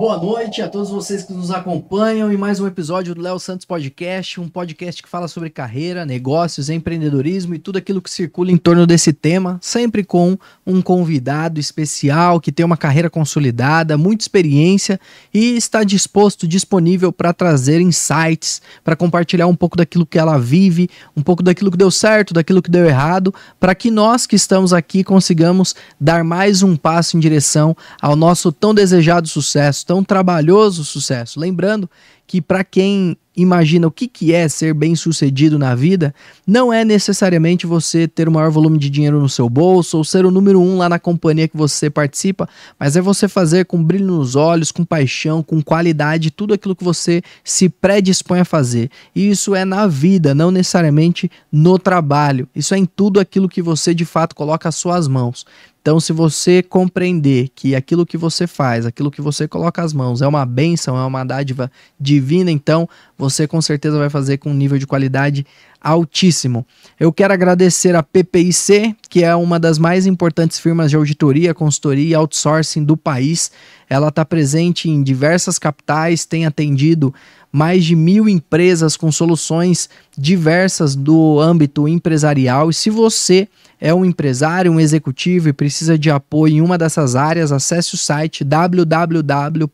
Boa noite a todos vocês que nos acompanham em mais um episódio do Léo Santos Podcast, um podcast que fala sobre carreira, negócios, empreendedorismo e tudo aquilo que circula em torno desse tema, sempre com um convidado especial que tem uma carreira consolidada, muita experiência e está disponível para trazer insights, para compartilhar um pouco daquilo que ela vive, um pouco daquilo que deu certo, daquilo que deu errado, para que nós que estamos aqui consigamos dar mais um passo em direção ao nosso tão desejado sucesso, tão trabalhoso sucesso. Lembrando que para quem imagina o que é ser bem-sucedido na vida, não é necessariamente você ter o maior volume de dinheiro no seu bolso ou ser o número 1 lá na companhia que você participa, mas é você fazer com brilho nos olhos, com paixão, com qualidade, tudo aquilo que você se predispõe a fazer. E isso é na vida, não necessariamente no trabalho. Isso é em tudo aquilo que você de fato coloca às suas mãos. Então, se você compreender que aquilo que você faz, aquilo que você coloca às mãos é uma bênção, é uma dádiva divina, então você com certeza vai fazer com um nível de qualidade altíssimo. Eu quero agradecer a PPIC, que é uma das mais importantes firmas de auditoria, consultoria e outsourcing do país. Ela está presente em diversas capitais, tem atendido mais de 1.000 empresas com soluções diversas do âmbito empresarial. E se você é um empresário, um executivo e precisa de apoio em uma dessas áreas, acesse o site www.ppc.com.br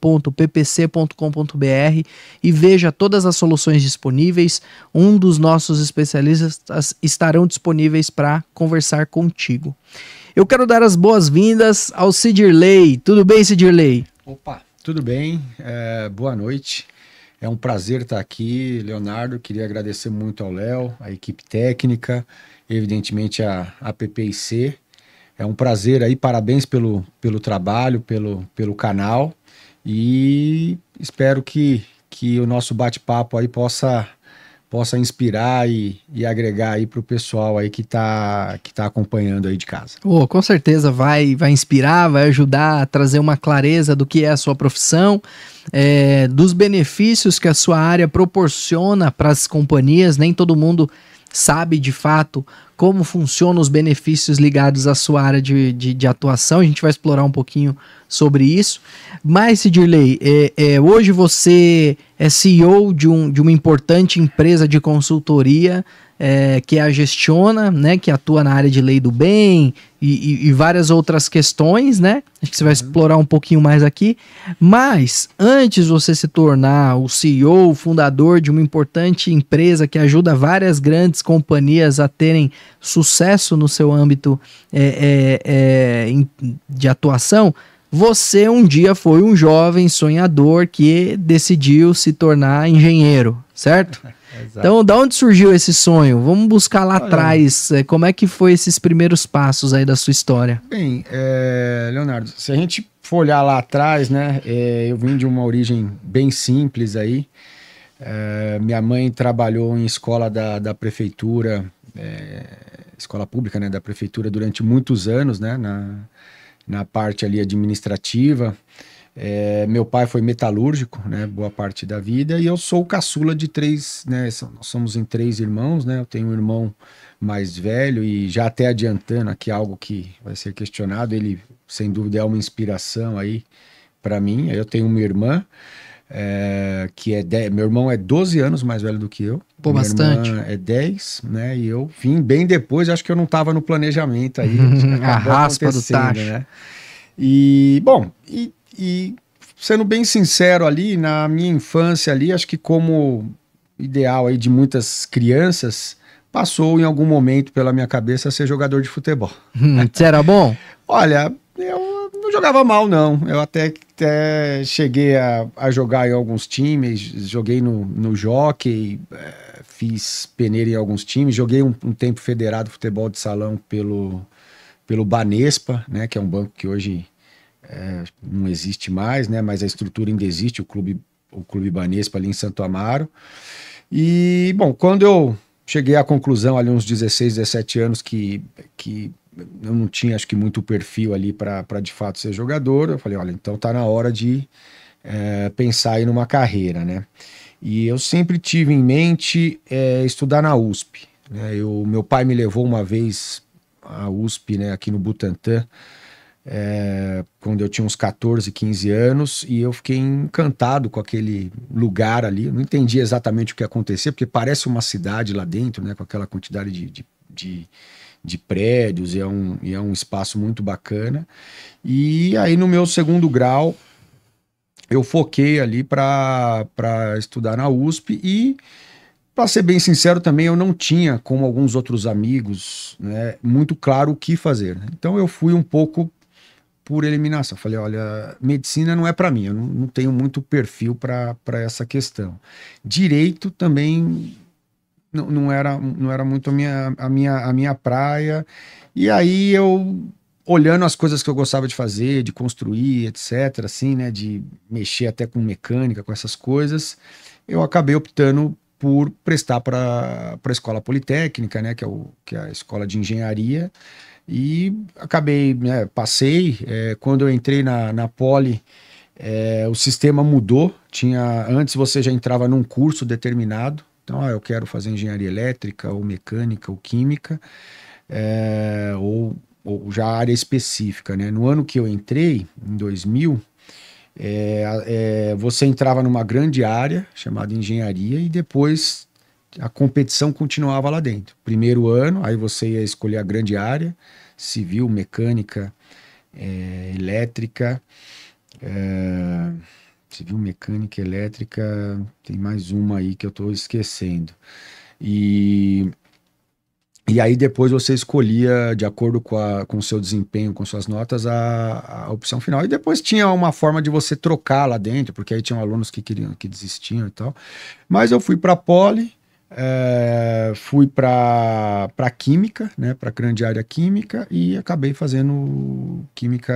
e veja todas as soluções disponíveis. Um dos nossos especialistas estarão disponíveis para conversar contigo. Eu quero dar as boas-vindas ao Cidirley. Tudo bem, Cidirley? Opa, tudo bem. Boa noite. É um prazer estar aqui, Leonardo. Queria agradecer muito ao Léo, à equipe técnica, evidentemente a PPIC. É um prazer aí, parabéns pelo trabalho, pelo canal, e espero que o nosso bate-papo aí possa inspirar e agregar aí para o pessoal aí que tá acompanhando aí de casa. Com certeza vai inspirar, vai ajudar a trazer uma clareza do que é a sua profissão, dos benefícios que a sua área proporciona para as companhias. Nem todo mundo sabe de fato como funcionam os benefícios ligados à sua área de atuação. A gente vai explorar um pouquinho sobre isso. Mas, Cidirley, hoje você é CEO de uma importante empresa de consultoria que a Gestiona, né, que atua na área de lei do bem e várias outras questões, né? Acho que você vai explorar um pouquinho mais aqui. Mas, antes de você se tornar o CEO, o fundador de uma importante empresa que ajuda várias grandes companhias a terem sucesso no seu âmbito de atuação, você um dia foi um jovem sonhador que decidiu se tornar engenheiro, certo? Então, da onde surgiu esse sonho? Vamos buscar lá atrás. Como é que foi esses primeiros passos aí da sua história? Bem, Leonardo, se a gente for olhar lá atrás, né, eu vim de uma origem bem simples aí. Minha mãe trabalhou em escola da prefeitura, escola pública, né, da prefeitura durante muitos anos, né, na parte ali administrativa. Meu pai foi metalúrgico, né, boa parte da vida, e eu sou o caçula de 3, né, nós somos em 3 irmãos, né, eu tenho um irmão mais velho, e já até adiantando aqui algo que vai ser questionado, ele sem dúvida é uma inspiração aí para mim. Eu tenho uma irmã, meu irmão é 12 anos mais velho do que eu. Pô, minha bastante. irmã é 10, né, e eu vim bem depois, acho que eu não estava no planejamento aí, a raspa do tacho, né? E, bom, e sendo bem sincero ali, na minha infância ali, acho que como ideal aí de muitas crianças, passou em algum momento pela minha cabeça ser jogador de futebol. Você era bom? Olha, eu não jogava mal, não. Eu até cheguei a jogar em alguns times, joguei no Jockey, fiz peneira em alguns times, joguei um tempo federado futebol de salão pelo Banespa, né, que é um banco que hoje não existe mais, né, mas a estrutura ainda existe, o clube Banespa ali em Santo Amaro. E, bom, quando eu cheguei à conclusão ali uns 16, 17 anos que eu não tinha, acho que, muito perfil ali para de fato ser jogador, eu falei, olha, então tá na hora de pensar aí numa carreira, né? E eu sempre tive em mente estudar na USP, né? Meu pai me levou uma vez à USP, né, aqui no Butantã, quando eu tinha uns 14, 15 anos, e eu fiquei encantado com aquele lugar ali. Eu não entendi exatamente o que acontecia, porque parece uma cidade lá dentro, né, com aquela quantidade de prédios, e é um espaço muito bacana. E aí no meu segundo grau, eu foquei ali para estudar na USP e, para ser bem sincero também, eu não tinha, como alguns outros amigos, né, muito claro o que fazer, né? Então eu fui um pouco por eliminação. Falei, olha, medicina não é para mim, eu não tenho muito perfil para essa questão. Direito também não era muito a minha praia. E aí eu, olhando as coisas que eu gostava de fazer, de construir, etc., assim, né, de mexer até com mecânica, com essas coisas, eu acabei optando por prestar para a Escola Politécnica, né, que é a escola de engenharia, e acabei, né, passei. Quando eu entrei na Poli, o sistema mudou. Antes você já entrava num curso determinado. Então, eu quero fazer engenharia elétrica, ou mecânica, ou química, ou já área específica, né? No ano que eu entrei, em 2000, você entrava numa grande área chamada engenharia e depois a competição continuava lá dentro. Primeiro ano, aí você ia escolher a grande área, civil, mecânica, elétrica, civil, mecânica, elétrica, tem mais uma aí que eu estou esquecendo. E aí depois você escolhia, de acordo com o seu desempenho, com suas notas, a opção final. E depois tinha uma forma de você trocar lá dentro, porque aí tinham alunos que desistiam e tal. Mas eu fui para a Poli, fui para Química, né, para a grande área Química, e acabei fazendo Química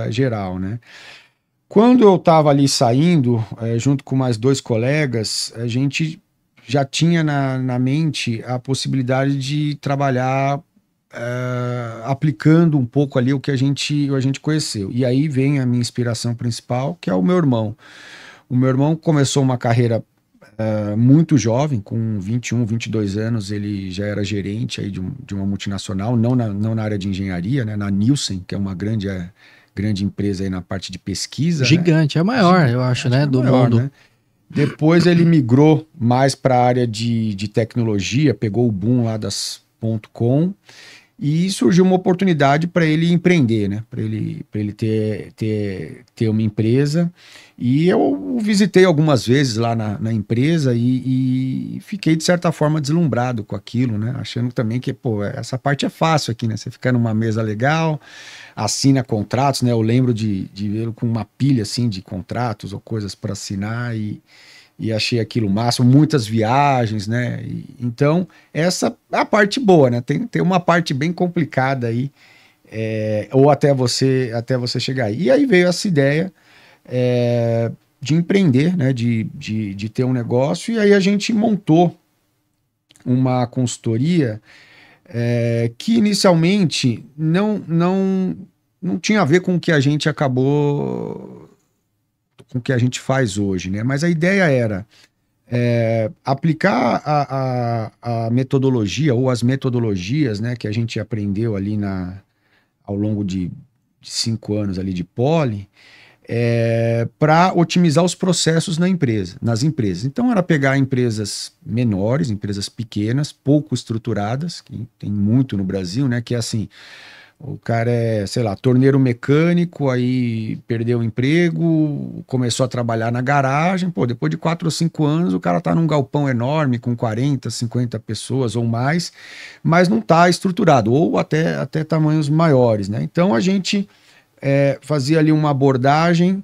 Geral, né. Quando eu estava ali saindo, junto com mais dois colegas, a gente já tinha na mente a possibilidade de trabalhar aplicando um pouco ali o que a gente conheceu. E aí vem a minha inspiração principal, que é o meu irmão. O meu irmão começou uma carreira muito jovem, com 21, 22 anos, ele já era gerente aí de uma multinacional, não na área de engenharia, né, na Nielsen, que é uma grande empresa aí na parte de pesquisa. Gigante, né? É a maior, eu acho, né, do maior, mundo. Né? Depois ele migrou mais para a área de tecnologia, pegou o boom lá das .com, e surgiu uma oportunidade para ele empreender, né? Para ele ter uma empresa. E eu o visitei algumas vezes lá na empresa e fiquei, de certa forma, deslumbrado com aquilo, né? Achando também que, pô, essa parte é fácil aqui, né? Você fica numa mesa legal, assina contratos, né? Eu lembro de vê-lo com uma pilha, assim, de contratos ou coisas para assinar, e achei aquilo máximo, muitas viagens, né? Então, essa é a parte boa, né? Tem uma parte bem complicada aí, ou até você chegar aí. E aí veio essa ideia de empreender, né? De ter um negócio, e aí a gente montou uma consultoria que inicialmente não tinha a ver com o que a gente com o que a gente faz hoje, né? Mas a ideia era aplicar a metodologia ou as metodologias, né, que a gente aprendeu ali ao longo de 5 anos ali de Poli, para otimizar os processos nas empresas. Então era pegar empresas menores, empresas pequenas, pouco estruturadas, que tem muito no Brasil, né, que é assim: o cara sei lá, torneiro mecânico, aí perdeu o emprego, começou a trabalhar na garagem, pô, depois de 4 ou 5 anos o cara tá num galpão enorme com 40, 50 pessoas ou mais, mas não tá estruturado, ou até tamanhos maiores, né? Então a gente fazia ali uma abordagem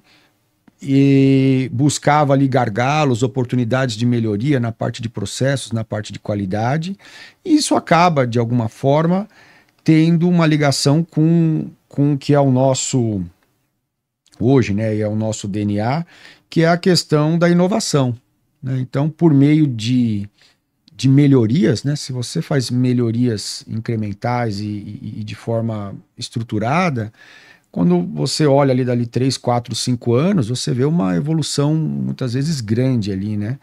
e buscava ali gargalos, oportunidades de melhoria na parte de processos, na parte de qualidade, e isso acaba, de alguma forma, tendo uma ligação com o que é o nosso hoje, né, e é o nosso DNA, que é a questão da inovação, né? Então, por meio de melhorias, né, se você faz melhorias incrementais e de forma estruturada, quando você olha ali dali 3, 4, 5 anos, você vê uma evolução muitas vezes grande ali, né?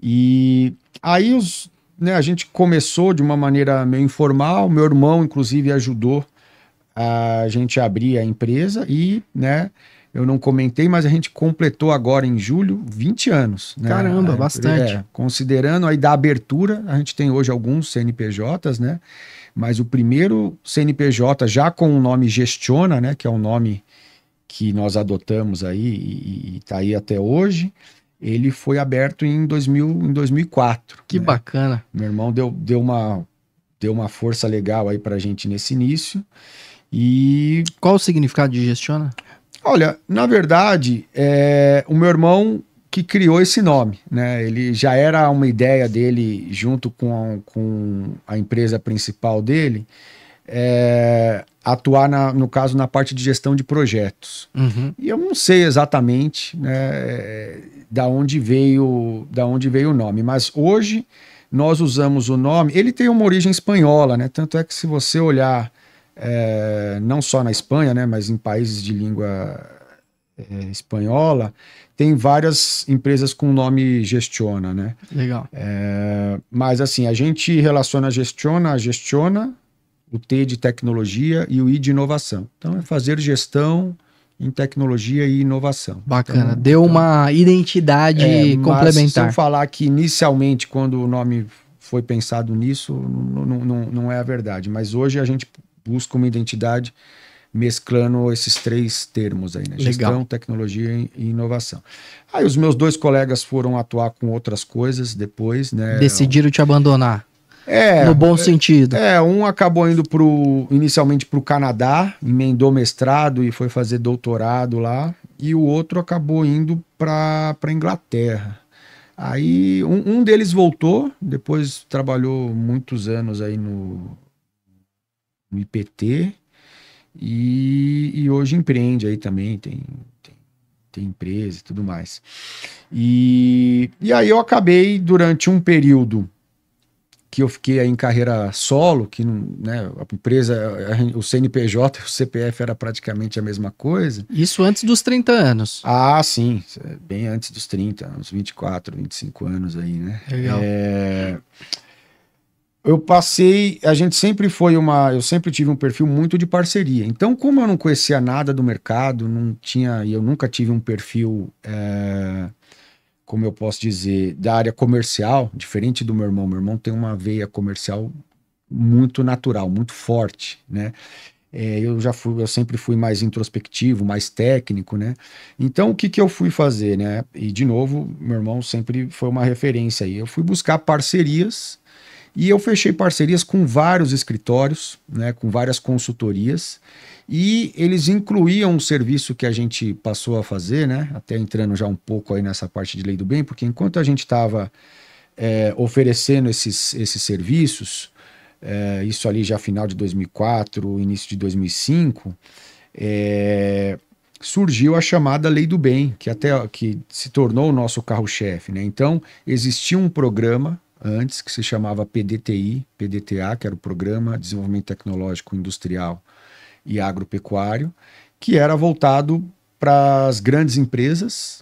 E aí a gente começou de uma maneira meio informal. Meu irmão, inclusive, ajudou a gente abrir a empresa e, né, eu não comentei, mas a gente completou agora em julho 20 anos. Né? Caramba, bastante. Considerando aí da abertura, a gente tem hoje alguns CNPJs, né? Mas o primeiro CNPJ já com o nome Gestiona, né? Que é o nome que nós adotamos aí e está aí até hoje, ele foi aberto em 2004. Que né? bacana. Meu irmão deu uma força legal aí para a gente nesse início. E qual o significado de Gestiona? Olha, na verdade, o meu irmão que criou esse nome, né? Ele já era uma ideia dele junto com a empresa principal dele, atuar, no caso, na parte de gestão de projetos. Uhum. E eu não sei exatamente, né, da onde veio o nome, mas hoje nós usamos o nome, ele tem uma origem espanhola, né? Tanto é que se você olhar não só na Espanha, né, mas em países de língua espanhola, tem várias empresas com o nome Gestiona, né? Legal. Mas assim, a gente relaciona a Gestiona, o T de tecnologia e o I de inovação. Então é fazer gestão em tecnologia e inovação. Bacana, então, deu uma identidade complementar. Mas se eu falar que inicialmente, quando o nome foi pensado nisso, não é a verdade. Mas hoje a gente busca uma identidade mesclando esses três termos aí, né? Gestão, Legal. tecnologia e inovação. Aí os meus dois colegas foram atuar com outras coisas depois, né? Decidiram te abandonar. No bom sentido. Um acabou indo inicialmente para o Canadá, emendou mestrado e foi fazer doutorado lá, e o outro acabou indo para a Inglaterra. Aí um deles voltou, depois trabalhou muitos anos aí no IPT, e hoje empreende aí também, tem empresa e tudo mais. E aí eu acabei, durante um período que eu fiquei aí em carreira solo, que né, a empresa, o CNPJ e o CPF era praticamente a mesma coisa. Isso antes dos 30 anos. Ah, sim, bem antes dos 30, uns 24, 25 anos aí, né? Legal. Eu sempre tive um perfil muito de parceria. Então, como eu não conhecia nada do mercado, eu nunca tive um perfil, como eu posso dizer, da área comercial, diferente do meu irmão. Meu irmão tem uma veia comercial muito natural, muito forte, né? Eu sempre fui mais introspectivo, mais técnico, né? Então, o que eu fui fazer, né? E, de novo, meu irmão sempre foi uma referência aí. Eu fui buscar parcerias. E eu fechei parcerias com vários escritórios, né, com várias consultorias, e eles incluíam um serviço que a gente passou a fazer, né, até entrando já um pouco aí nessa parte de lei do bem, porque enquanto a gente estava oferecendo esses serviços, isso ali já final de 2004, início de 2005, surgiu a chamada Lei do Bem, que se tornou o nosso carro-chefe, né? Então, existia um programa antes, que se chamava PDTA, que era o Programa de Desenvolvimento Tecnológico Industrial e Agropecuário, que era voltado para as grandes empresas,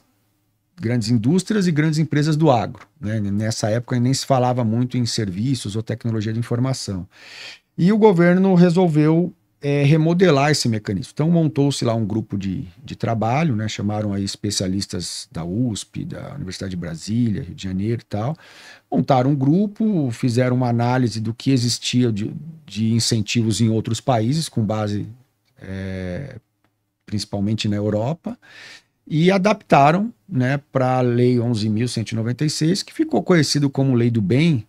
grandes indústrias e grandes empresas do agro, né? Nessa época nem se falava muito em serviços ou tecnologia de informação. E o governo resolveu remodelar esse mecanismo. Então montou-se lá um grupo de trabalho, né? Chamaram aí especialistas da USP, da Universidade de Brasília, Rio de Janeiro e tal, montaram um grupo, fizeram uma análise do que existia de incentivos em outros países, com base principalmente na Europa, e adaptaram, né, para a Lei 11.196, que ficou conhecido como Lei do Bem,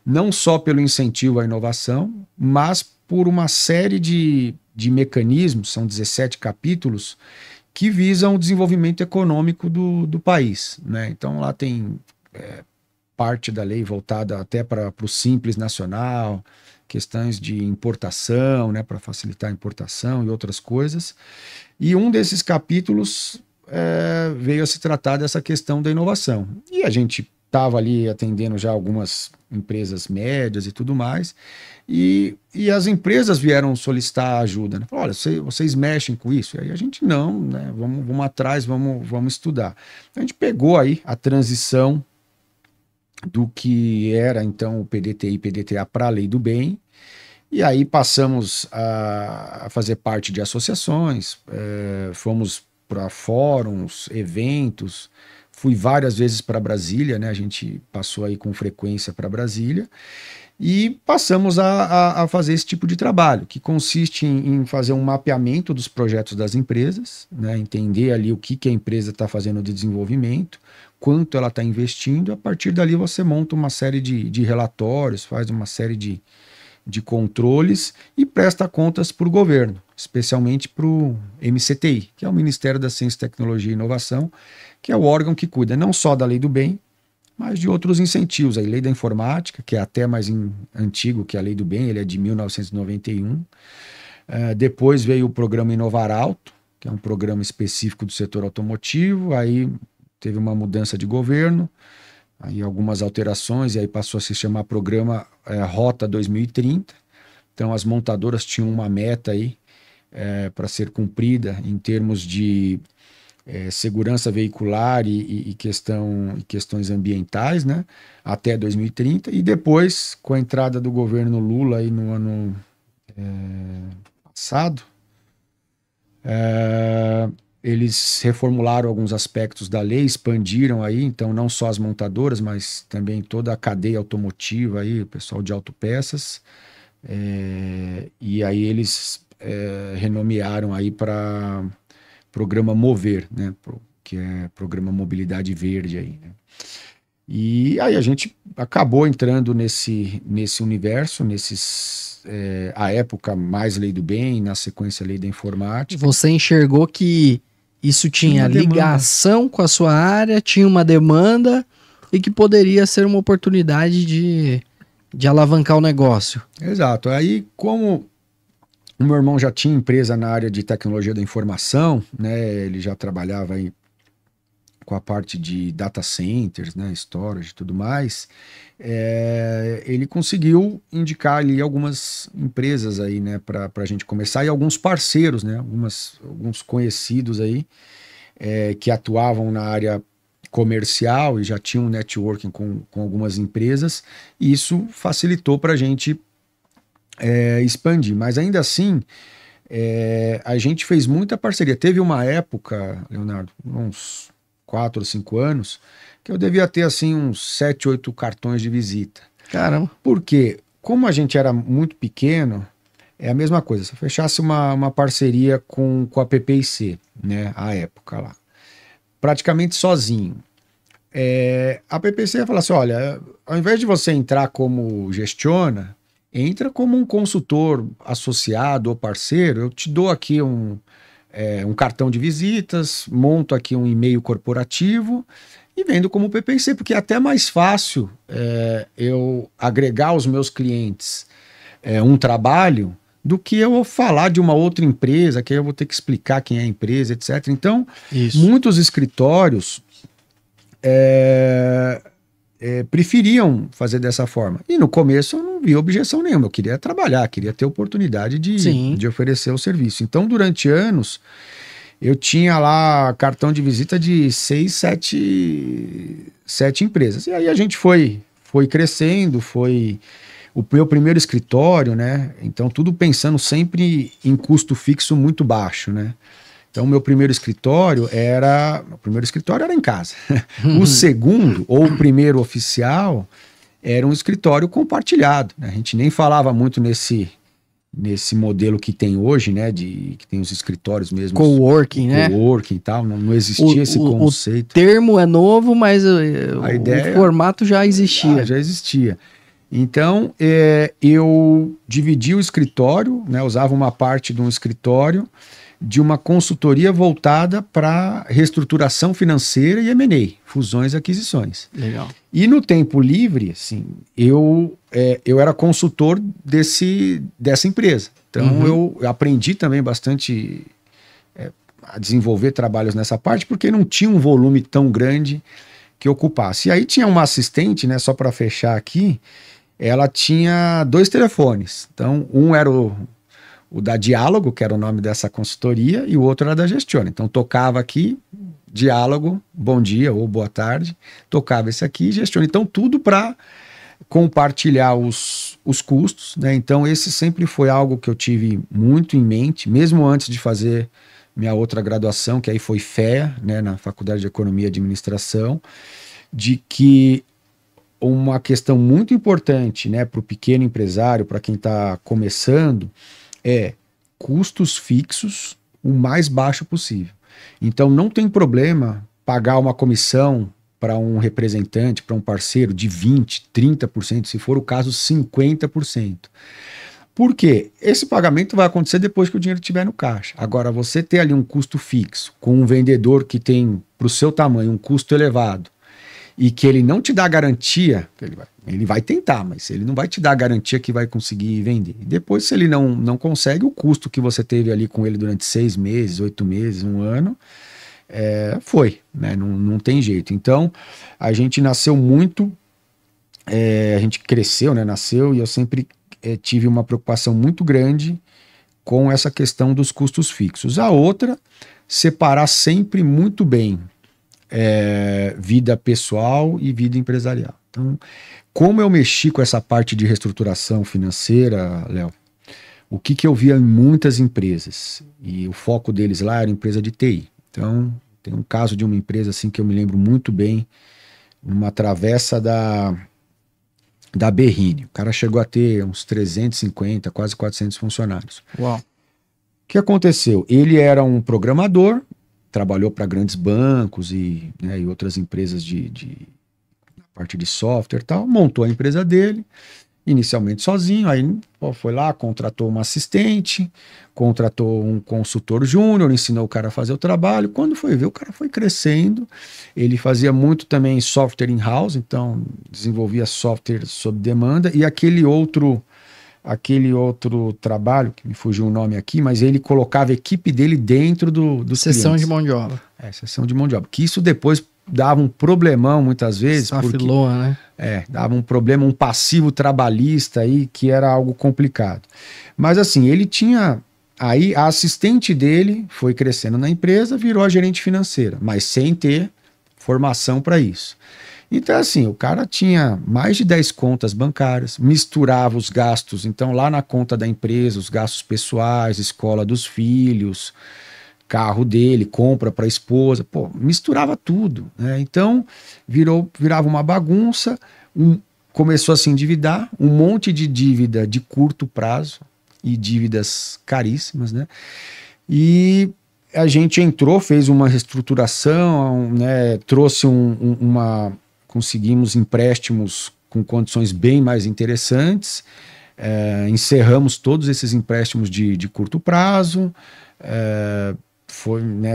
não só pelo incentivo à inovação, mas por uma série de mecanismos, são 17 capítulos, que visam o desenvolvimento econômico do país, né? Então lá tem parte da lei voltada até para o Simples Nacional, questões de importação, né, para facilitar a importação e outras coisas. E um desses capítulos veio a se tratar dessa questão da inovação. E a gente estava ali atendendo já algumas empresas médias e tudo mais, e as empresas vieram solicitar ajuda, né? Falaram, olha, vocês mexem com isso? E aí a gente não, né? Vamos atrás, vamos estudar. A gente pegou aí a transição do que era então o PDTI e PDTA para a Lei do Bem, E aí passamos a fazer parte de associações, fomos para fóruns, eventos, fui várias vezes para Brasília, né? A gente passou aí com frequência para Brasília e passamos a fazer esse tipo de trabalho, que consiste em fazer um mapeamento dos projetos das empresas, né? Entender ali o que a empresa está fazendo de desenvolvimento, quanto ela está investindo, a partir dali você monta uma série de relatórios, faz uma série de controles e presta contas para o governo, especialmente para o MCTI, que é o Ministério da Ciência, Tecnologia e Inovação, que é o órgão que cuida não só da lei do bem, mas de outros incentivos. A lei da informática, que é até mais antigo que a lei do bem, ele é de 1991. Depois veio o programa Inovar Alto, que é um programa específico do setor automotivo, aí teve uma mudança de governo, aí algumas alterações, e aí passou a se chamar programa Rota 2030. Então as montadoras tinham uma meta aí para ser cumprida em termos de segurança veicular e questões ambientais, né, até 2030, e depois, com a entrada do governo Lula aí no ano passado, eles reformularam alguns aspectos da lei, expandiram aí, então não só as montadoras, mas também toda a cadeia automotiva aí, o pessoal de autopeças, e aí eles renomearam aí para programa Mover, né, que é programa Mobilidade Verde aí, né? E aí a gente acabou entrando nesse universo, a época mais lei do bem, na sequência lei da informática. Você enxergou que isso tinha ligação com a sua área, tinha uma demanda e que poderia ser uma oportunidade de alavancar o negócio. Exato. Aí, como o meu irmão já tinha empresa na área de tecnologia da informação, né, ele já trabalhava aí com a parte de data centers, né, storage e tudo mais, ele conseguiu indicar ali algumas empresas aí, né, para a gente começar, e alguns parceiros, né, alguns conhecidos aí, que atuavam na área comercial e já tinham networking com algumas empresas, e isso facilitou para a gente expandir. Mas ainda assim, a gente fez muita parceria. Teve uma época, Leonardo, uns 4 ou 5 anos, que eu devia ter assim uns 7, 8 cartões de visita. Caramba. Porque, como a gente era muito pequeno, é a mesma coisa. Se eu fechasse uma parceria com a PPIC, né, à época lá, praticamente sozinho, a PPIC ia falar assim, olha, ao invés de você entrar como gestiona, entra como um consultor associado ou parceiro, eu te dou aqui um cartão de visitas, monto aqui um e-mail corporativo e vendo como PPC, porque é até mais fácil eu agregar aos meus clientes um trabalho do que eu falar de uma outra empresa, que aí eu vou ter que explicar quem é a empresa, etc. Então, muitos escritórios preferiam fazer dessa forma. E no começo eu não vi objeção nenhuma, eu queria trabalhar, queria ter oportunidade de oferecer o serviço. Então, durante anos, eu tinha lá cartão de visita de 6, 7 empresas. E aí a gente foi crescendo, foi o meu primeiro escritório, né? Então, tudo pensando sempre em custo fixo muito baixo, né? Então, meu primeiro escritório era em casa. O segundo, ou o primeiro oficial, era um escritório compartilhado, né? A gente nem falava muito nesse modelo que tem hoje, né? Que tem os escritórios mesmo. Coworking, né? Coworking e tal. Não existia esse conceito. O termo é novo, mas a ideia, o formato já existia. Já existia. Então, eu dividi o escritório, né? Usava uma parte de um escritório de uma consultoria voltada para reestruturação financeira e M&A, fusões e aquisições. Legal. E no tempo livre, assim, eu era consultor dessa empresa. Então eu aprendi também bastante a desenvolver trabalhos nessa parte, porque não tinha um volume tão grande que ocupasse. E aí tinha uma assistente, né, só para fechar aqui, ela tinha 2 telefones. Então um era o da Diálogo, que era o nome dessa consultoria, e o outro era da Gestiona. Então tocava aqui, Diálogo, bom dia ou boa tarde, tocava esse aqui, Gestiona. Então tudo para compartilhar os custos, né? Então esse sempre foi algo que eu tive muito em mente, mesmo antes de fazer minha outra graduação, que aí foi FEA, né, na Faculdade de Economia e Administração, de que uma questão muito importante, né, para o pequeno empresário, para quem está começando, é custos fixos o mais baixo possível. Então não tem problema pagar uma comissão para um representante, para um parceiro de 20%, 30%, se for o caso 50%. Por quê? Esse pagamento vai acontecer depois que o dinheiro estiver no caixa. Agora, você ter ali um custo fixo com um vendedor que tem, para o seu tamanho, um custo elevado e que ele não te dá garantia, ele vai tentar, mas ele não vai te dar garantia que vai conseguir vender. E depois, se ele não consegue, o custo que você teve ali com ele durante 6 meses, 8 meses, 1 ano, foi, né? Não tem jeito. Então, a gente nasceu muito, a gente cresceu, né? Nasceu, e eu sempre tive uma preocupação muito grande com essa questão dos custos fixos. A outra, separar sempre muito bem vida pessoal e vida empresarial. Então, como eu mexi com essa parte de reestruturação financeira, Léo, o que eu via em muitas empresas, e o foco deles lá era empresa de TI. Então, tem um caso de uma empresa assim que eu me lembro muito bem, numa travessa da Berrini. O cara chegou a ter uns 350, quase 400 funcionários. Uau. O que aconteceu? Ele era um programador, trabalhou para grandes bancos e outras empresas na parte de software e tal, montou a empresa dele, inicialmente sozinho, aí foi lá, contratou uma assistente, contratou um consultor júnior, ensinou o cara a fazer o trabalho. Quando foi ver, o cara foi crescendo. Ele fazia muito também software in-house, então desenvolvia software sob demanda, e aquele outro trabalho, que me fugiu o nome aqui, mas ele colocava a equipe dele dentro do Sessão de mão de obra. Sessão de mão de obra. Que isso depois dava um problemão muitas vezes. Né? Dava um problema, um passivo trabalhista aí, que era algo complicado. Mas assim, ele tinha... Aí a assistente dele foi crescendo na empresa, virou a gerente financeira, mas sem ter formação para isso. Então assim, o cara tinha mais de 10 contas bancárias, misturava os gastos, então lá na conta da empresa, os gastos pessoais, escola dos filhos, carro dele, compra para a esposa, misturava tudo, né? Então virava uma bagunça, começou a se endividar, um monte de dívida de curto prazo e dívidas caríssimas, né? E a gente entrou, fez uma reestruturação, né? Trouxe conseguimos empréstimos com condições bem mais interessantes, encerramos todos esses empréstimos de curto prazo,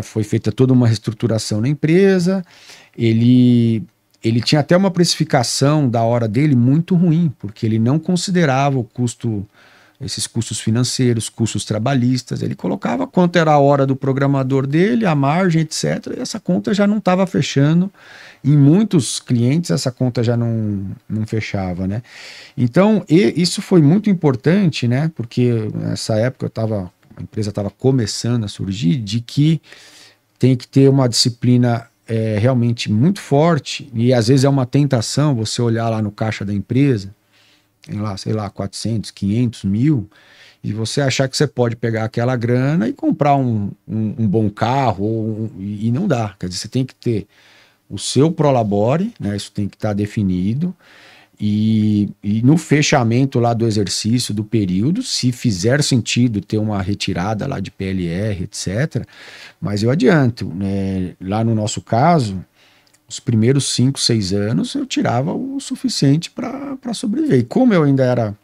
foi feita toda uma reestruturação na empresa. Ele tinha até uma precificação da hora dele muito ruim, porque ele não considerava esses custos financeiros, custos trabalhistas. Ele colocava quanto era a hora do programador dele, a margem, etc. E essa conta já não estava fechando. Em muitos clientes essa conta já não fechava, né? Então isso foi muito importante, né? Porque nessa época a empresa estava começando a surgir, de que tem que ter uma disciplina realmente muito forte, e às vezes é uma tentação você olhar lá no caixa da empresa, tem lá, sei lá, 400, 500 mil, e você achar que você pode pegar aquela grana e comprar um bom carro, e não dá. Quer dizer, você tem que ter o seu prolabore, né? Isso tem que estar definido, e no fechamento lá do exercício, do período, se fizer sentido ter uma retirada lá de PLR, etc. Mas eu adianto, né? Lá no nosso caso, os primeiros 5, 6 anos eu tirava o suficiente para sobreviver. E como eu ainda era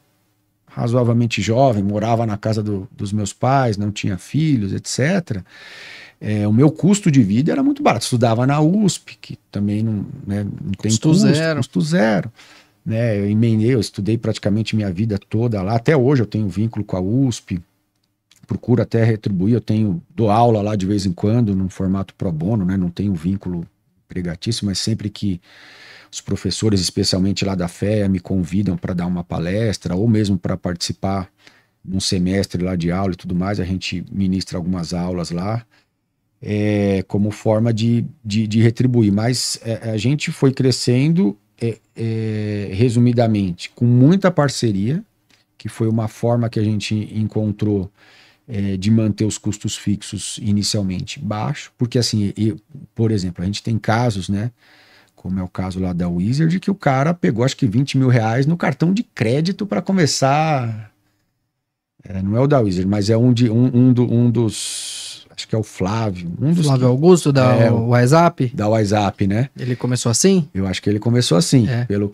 razoavelmente jovem, morava na casa dos meus pais, não tinha filhos, etc., o meu custo de vida era muito barato. Estudava na USP, que também não tem custo zero. Né, eu estudei praticamente minha vida toda lá, até hoje eu tenho vínculo com a USP, procuro até retribuir, dou aula lá de vez em quando, num formato pro bono, né, não tenho vínculo empregatício, mas sempre que os professores, especialmente lá da FEA, me convidam para dar uma palestra, ou mesmo para participar de um semestre lá de aula e tudo mais, a gente ministra algumas aulas lá, como forma de retribuir, mas a gente foi crescendo resumidamente, com muita parceria, que foi uma forma que a gente encontrou de manter os custos fixos inicialmente baixos, porque assim, por exemplo, a gente tem casos, né, como é o caso lá da Wizard, que o cara pegou acho que 20 mil reais no cartão de crédito para começar, não é o da Wizard, mas é um dos, acho que é o Flávio, Flávio Augusto da WhatsApp? Da WhatsApp, né? Ele começou assim? Eu acho que ele começou assim, pelo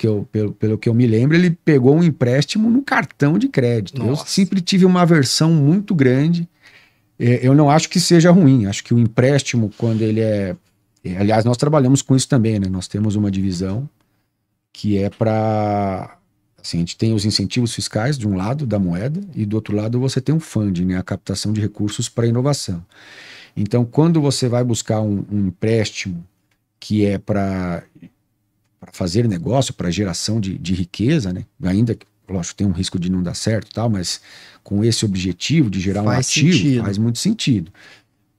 que eu me lembro, ele pegou um empréstimo no cartão de crédito. Nossa. Eu sempre tive uma aversão muito grande. Eu não acho que seja ruim, acho que o empréstimo, quando ele aliás, nós trabalhamos com isso também, né? Nós temos uma divisão que é para... Assim, a gente tem os incentivos fiscais de um lado da moeda e do outro lado você tem um funding, né? A captação de recursos para inovação. Então, quando você vai buscar um empréstimo que é para fazer negócio, para geração de riqueza, né? Ainda que, lógico, tem um risco de não dar certo e tal, mas com esse objetivo de gerar um ativo, faz muito sentido.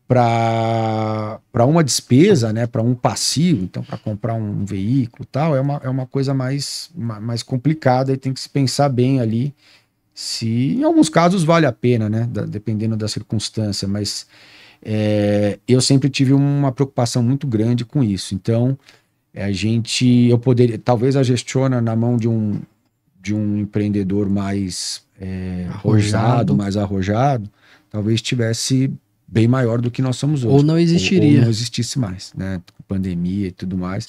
Para uma despesa, né, para um passivo, então para comprar um veículo e tal, é uma coisa mais complicada e tem que se pensar bem ali se, em alguns casos, vale a pena, né, dependendo da circunstância, mas eu sempre tive uma preocupação muito grande com isso. Então, eu poderia, talvez a Gestiona na mão de um empreendedor mais ousado, mais arrojado, talvez tivesse bem maior do que nós somos hoje. Ou não existiria. Ou não existisse mais, né? Com pandemia e tudo mais.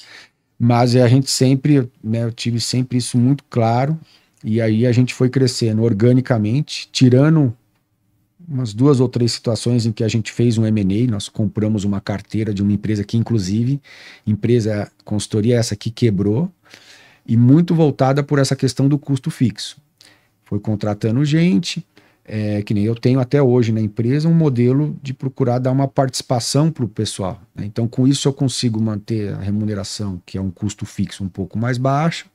Mas a gente sempre, né? Eu tive sempre isso muito claro. E aí a gente foi crescendo organicamente, tirando umas 2 ou 3 situações em que a gente fez um M&A, nós compramos uma carteira de uma empresa que, inclusive, consultoria essa que quebrou, e muito voltada por essa questão do custo fixo. Foi contratando gente, que nem eu tenho até hoje na empresa, um modelo de procurar dar uma participação para o pessoal, né? Então, com isso eu consigo manter a remuneração, que é um custo fixo um pouco mais baixo,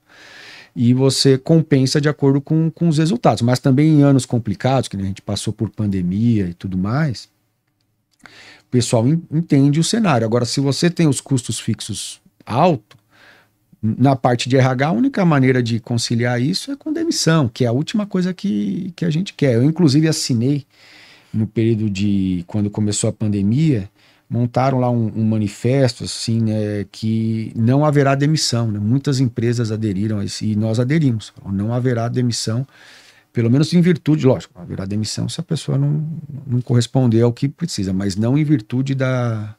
e você compensa de acordo com os resultados. Mas também em anos complicados, que nem a gente passou por pandemia e tudo mais, o pessoal entende o cenário. Agora, se você tem os custos fixos altos, na parte de RH, a única maneira de conciliar isso é com demissão, que é a última coisa que a gente quer. Eu, inclusive, assinei no período quando começou a pandemia, montaram lá um manifesto, assim, né, que não haverá demissão, né? Muitas empresas aderiram a isso, e nós aderimos. Não haverá demissão, pelo menos em virtude, lógico, haverá demissão se a pessoa não corresponder ao que precisa, mas não em virtude da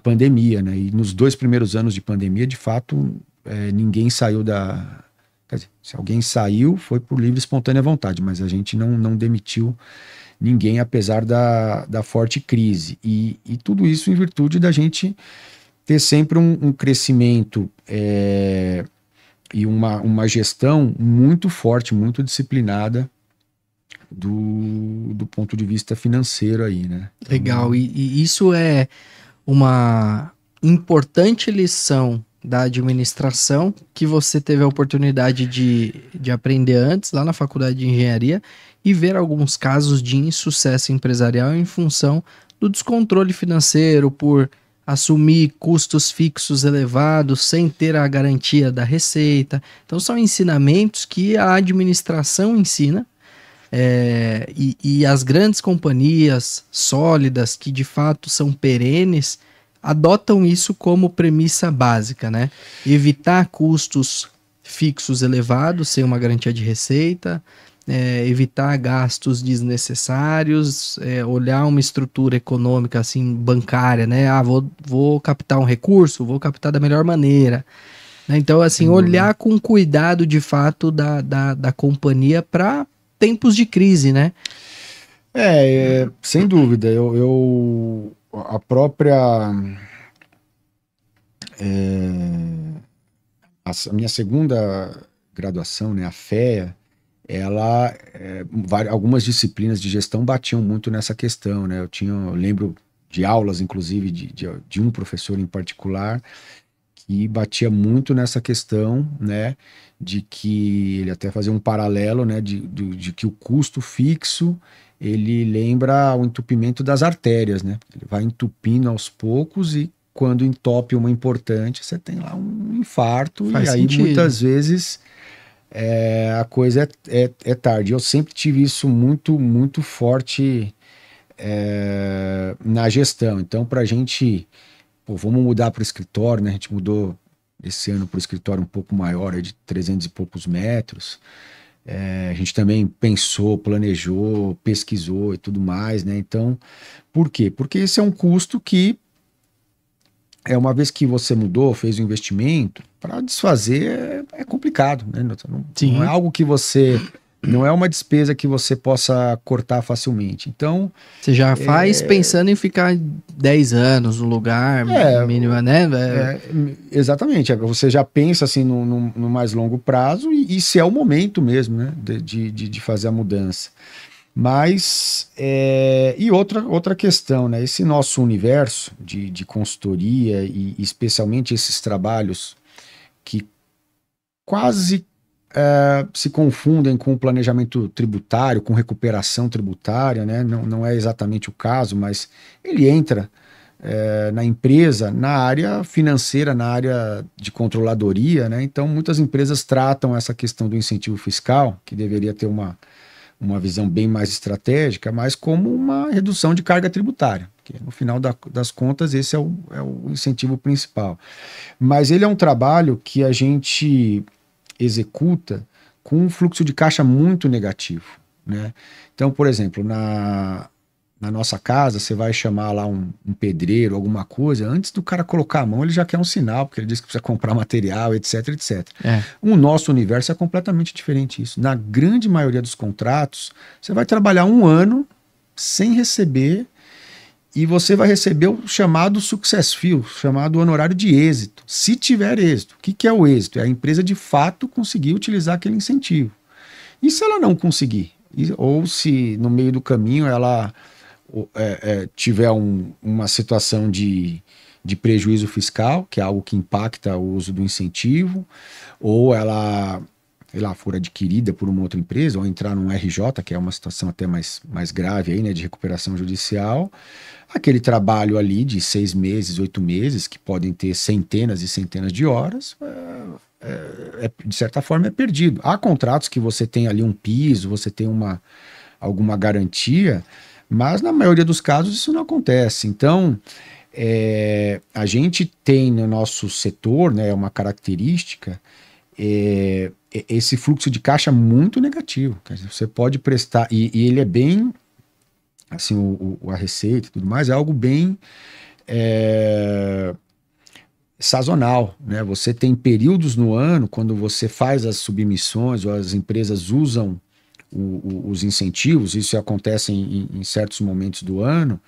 pandemia, né? E nos 2 primeiros anos de pandemia, de fato, ninguém saiu Quer dizer, se alguém saiu, foi por livre e espontânea vontade, mas a gente não demitiu ninguém, apesar da forte crise. E tudo isso em virtude da gente ter sempre um crescimento e uma gestão muito forte, muito disciplinada do ponto de vista financeiro aí, né? Então, legal, e isso é uma importante lição da administração que você teve a oportunidade de aprender antes, lá na faculdade de engenharia, e ver alguns casos de insucesso empresarial em função do descontrole financeiro, por assumir custos fixos elevados sem ter a garantia da receita. Então são ensinamentos que a administração ensina, e as grandes companhias sólidas, que de fato são perenes, adotam isso como premissa básica, né? Evitar custos fixos elevados sem uma garantia de receita, evitar gastos desnecessários, olhar uma estrutura econômica assim, bancária, né? Vou captar um recurso, vou captar da melhor maneira, né? Então, assim, olhar com cuidado de fato da companhia para tempos de crise, né? Sem dúvida. A própria a minha segunda graduação, né, a FEA, algumas disciplinas de gestão batiam muito nessa questão, né? Eu lembro de aulas, inclusive, de um professor em particular, que batia muito nessa questão, né, de que ele até fazia um paralelo, né, de que o custo fixo, ele lembra o entupimento das artérias, né? Ele vai entupindo aos poucos, e quando entope uma importante, você tem lá um infarto. Faz e aí sentido. muitas vezes a coisa é tarde. Eu sempre tive isso muito forte na gestão. Então, para a gente, vamos mudar para o escritório, né? A gente mudou esse ano para o escritório um pouco maior, de 300 e poucos metros. A gente também pensou, planejou, pesquisou e tudo mais, né? Então, por quê? Porque esse é um custo que, uma vez que você mudou, fez o investimento, para desfazer é complicado, né? Não é algo que você... Não é uma despesa que você possa cortar facilmente. Então... Você já faz pensando em ficar 10 anos no lugar, mínimo, né? Exatamente. Você já pensa assim no mais longo prazo e se é o momento mesmo, né? De fazer a mudança. Mas, e outra questão, né? Esse nosso universo de consultoria e especialmente esses trabalhos que quase se confundem com o planejamento tributário, com recuperação tributária, né? Não é exatamente o caso, mas ele entra na empresa, na área financeira, na área de controladoria, né? Então, muitas empresas tratam essa questão do incentivo fiscal, que deveria ter uma visão bem mais estratégica, mas como uma redução de carga tributária, porque no final das contas esse é o incentivo principal. Mas ele é um trabalho que a gente executa com um fluxo de caixa muito negativo, né? Então, por exemplo, na nossa casa, você vai chamar lá um pedreiro, alguma coisa, antes do cara colocar a mão, ele já quer um sinal, porque ele diz que precisa comprar material, etc, etc. O nosso universo é completamente diferente disso. Na grande maioria dos contratos, você vai trabalhar 1 ano sem receber e você vai receber o chamado success fee, chamado honorário de êxito, se tiver êxito. O que é o êxito? É a empresa de fato conseguir utilizar aquele incentivo. E se ela não conseguir? Ou se no meio do caminho ela tiver uma situação de prejuízo fiscal, que é algo que impacta o uso do incentivo, ou ela, sei lá, for adquirida por uma outra empresa, ou entrar num RJ, que é uma situação até mais grave aí, né, de recuperação judicial, aquele trabalho ali de 6 meses, 8 meses, que podem ter centenas e centenas de horas, de certa forma é perdido. Há contratos que você tem ali um piso, você tem alguma garantia, mas na maioria dos casos isso não acontece. Então, a gente tem no nosso setor, né, uma característica, esse fluxo de caixa muito negativo. Quer dizer, você pode prestar, e ele é bem, assim, a receita e tudo mais, é algo bem sazonal, né? Você tem períodos no ano, quando você faz as submissões, ou as empresas usam os incentivos, isso acontece em certos momentos do ano,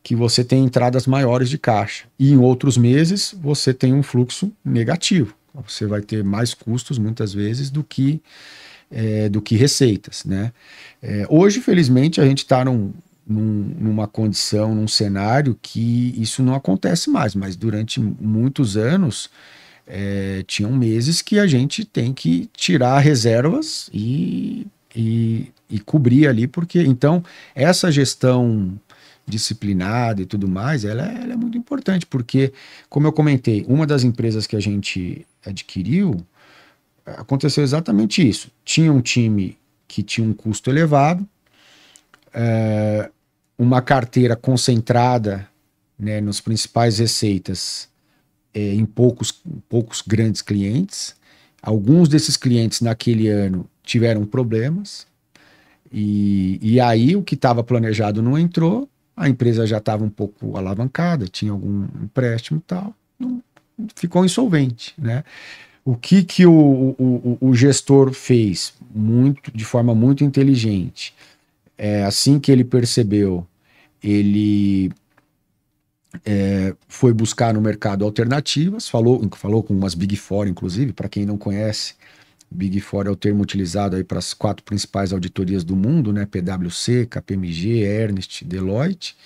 que você tem entradas maiores de caixa. E em outros meses, você tem um fluxo negativo. Você vai ter mais custos, muitas vezes, do que receitas, né? Hoje, felizmente, a gente está numa condição, num cenário que isso não acontece mais, mas durante muitos anos tinham meses que a gente tem que tirar reservas e cobrir ali, porque então essa gestão disciplinada e tudo mais, ela é muito importante, porque, como eu comentei, uma das empresas que a gente adquiriu, aconteceu exatamente isso. Tinha um time que tinha um custo elevado, uma carteira concentrada, né, nos principais receitas, em poucos grandes clientes. Alguns desses clientes naquele ano tiveram problemas, e aí o que estava planejado não entrou, a empresa já estava um pouco alavancada, tinha algum empréstimo e tal, ficou insolvente, né? O que o gestor fez de forma muito inteligente? Assim que ele percebeu, ele foi buscar no mercado alternativas, falou com umas Big Four, inclusive. Para quem não conhece, Big Four é o termo utilizado aí para as 4 principais auditorias do mundo, né? PwC, KPMG, Ernst, Deloitte.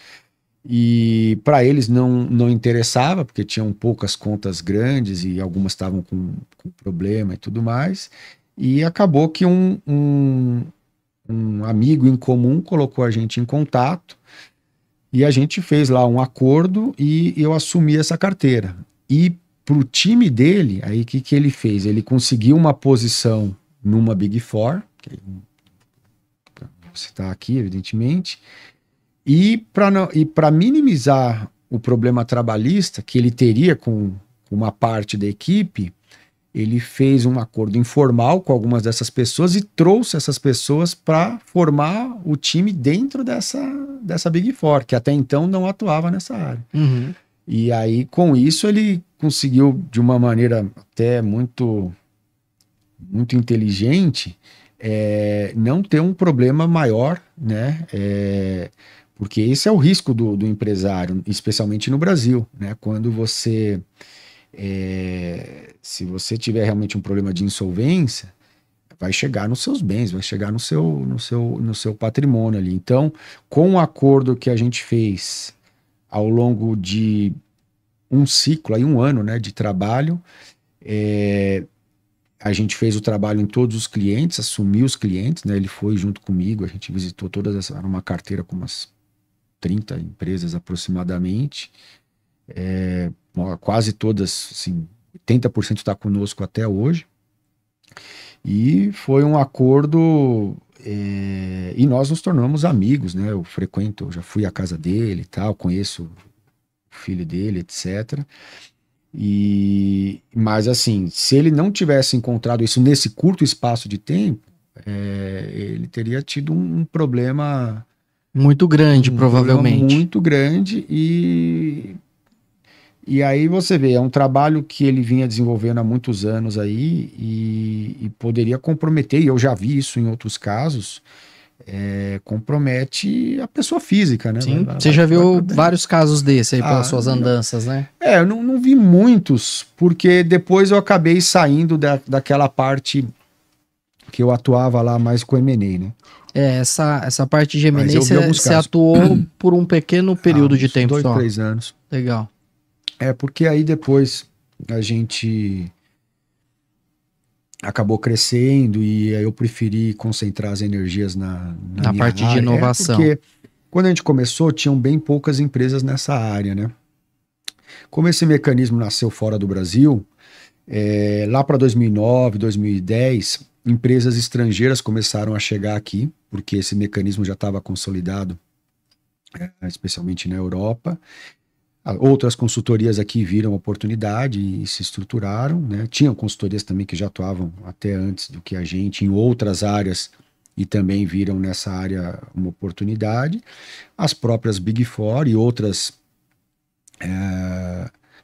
E para eles não interessava, porque tinham poucas contas grandes e algumas estavam com problema e tudo mais. E acabou que um amigo em comum colocou a gente em contato. E a gente fez lá um acordo e eu assumi essa carteira. E pro time dele, aí o que ele fez? Ele conseguiu uma posição numa Big Four, que você está aqui, evidentemente, e para minimizar o problema trabalhista que ele teria com uma parte da equipe, ele fez um acordo informal com algumas dessas pessoas e trouxe essas pessoas para formar o time dentro dessa Big Four, que até então não atuava nessa área. Uhum. E aí, com isso, ele conseguiu, de uma maneira até muito, muito inteligente, não ter um problema maior, né? Porque esse é o risco do empresário, especialmente no Brasil, né? Quando você... se você tiver realmente um problema de insolvência, vai chegar nos seus bens, vai chegar no seu patrimônio ali. Então, com o acordo que a gente fez ao longo de um ciclo, aí um ano, né, de trabalho, a gente fez o trabalho em todos os clientes, assumiu os clientes, né, ele foi junto comigo, a gente visitou todas essas, era uma carteira com umas 30 empresas aproximadamente, quase todas, assim, 80% está conosco até hoje. E foi um acordo, e nós nos tornamos amigos, né? Eu já fui à casa dele e tal, conheço o filho dele, etc. Mas assim, se ele não tivesse encontrado isso nesse curto espaço de tempo, ele teria tido um problema muito grande, provavelmente. Muito grande e aí você vê, é um trabalho que ele vinha desenvolvendo há muitos anos aí e poderia comprometer, e eu já vi isso em outros casos, compromete a pessoa física, né? Sim, você já viu vários casos desse aí pelas suas andanças, né? Eu não vi muitos, porque depois eu acabei saindo daquela parte que eu atuava lá mais com M&A, né? Essa parte de M&A você atuou por um pequeno período de tempo 2, só. 3 anos. Legal. Porque aí depois a gente acabou crescendo e aí eu preferi concentrar as energias na parte área. De inovação. Porque quando a gente começou, tinham bem poucas empresas nessa área, né? Como esse mecanismo nasceu fora do Brasil, lá para 2009, 2010, empresas estrangeiras começaram a chegar aqui, porque esse mecanismo já estava consolidado, especialmente na Europa. Outras consultorias aqui viram oportunidade e se estruturaram, né? Tinham consultorias também que já atuavam até antes do que a gente em outras áreas e também viram nessa área uma oportunidade. As próprias Big Four e outras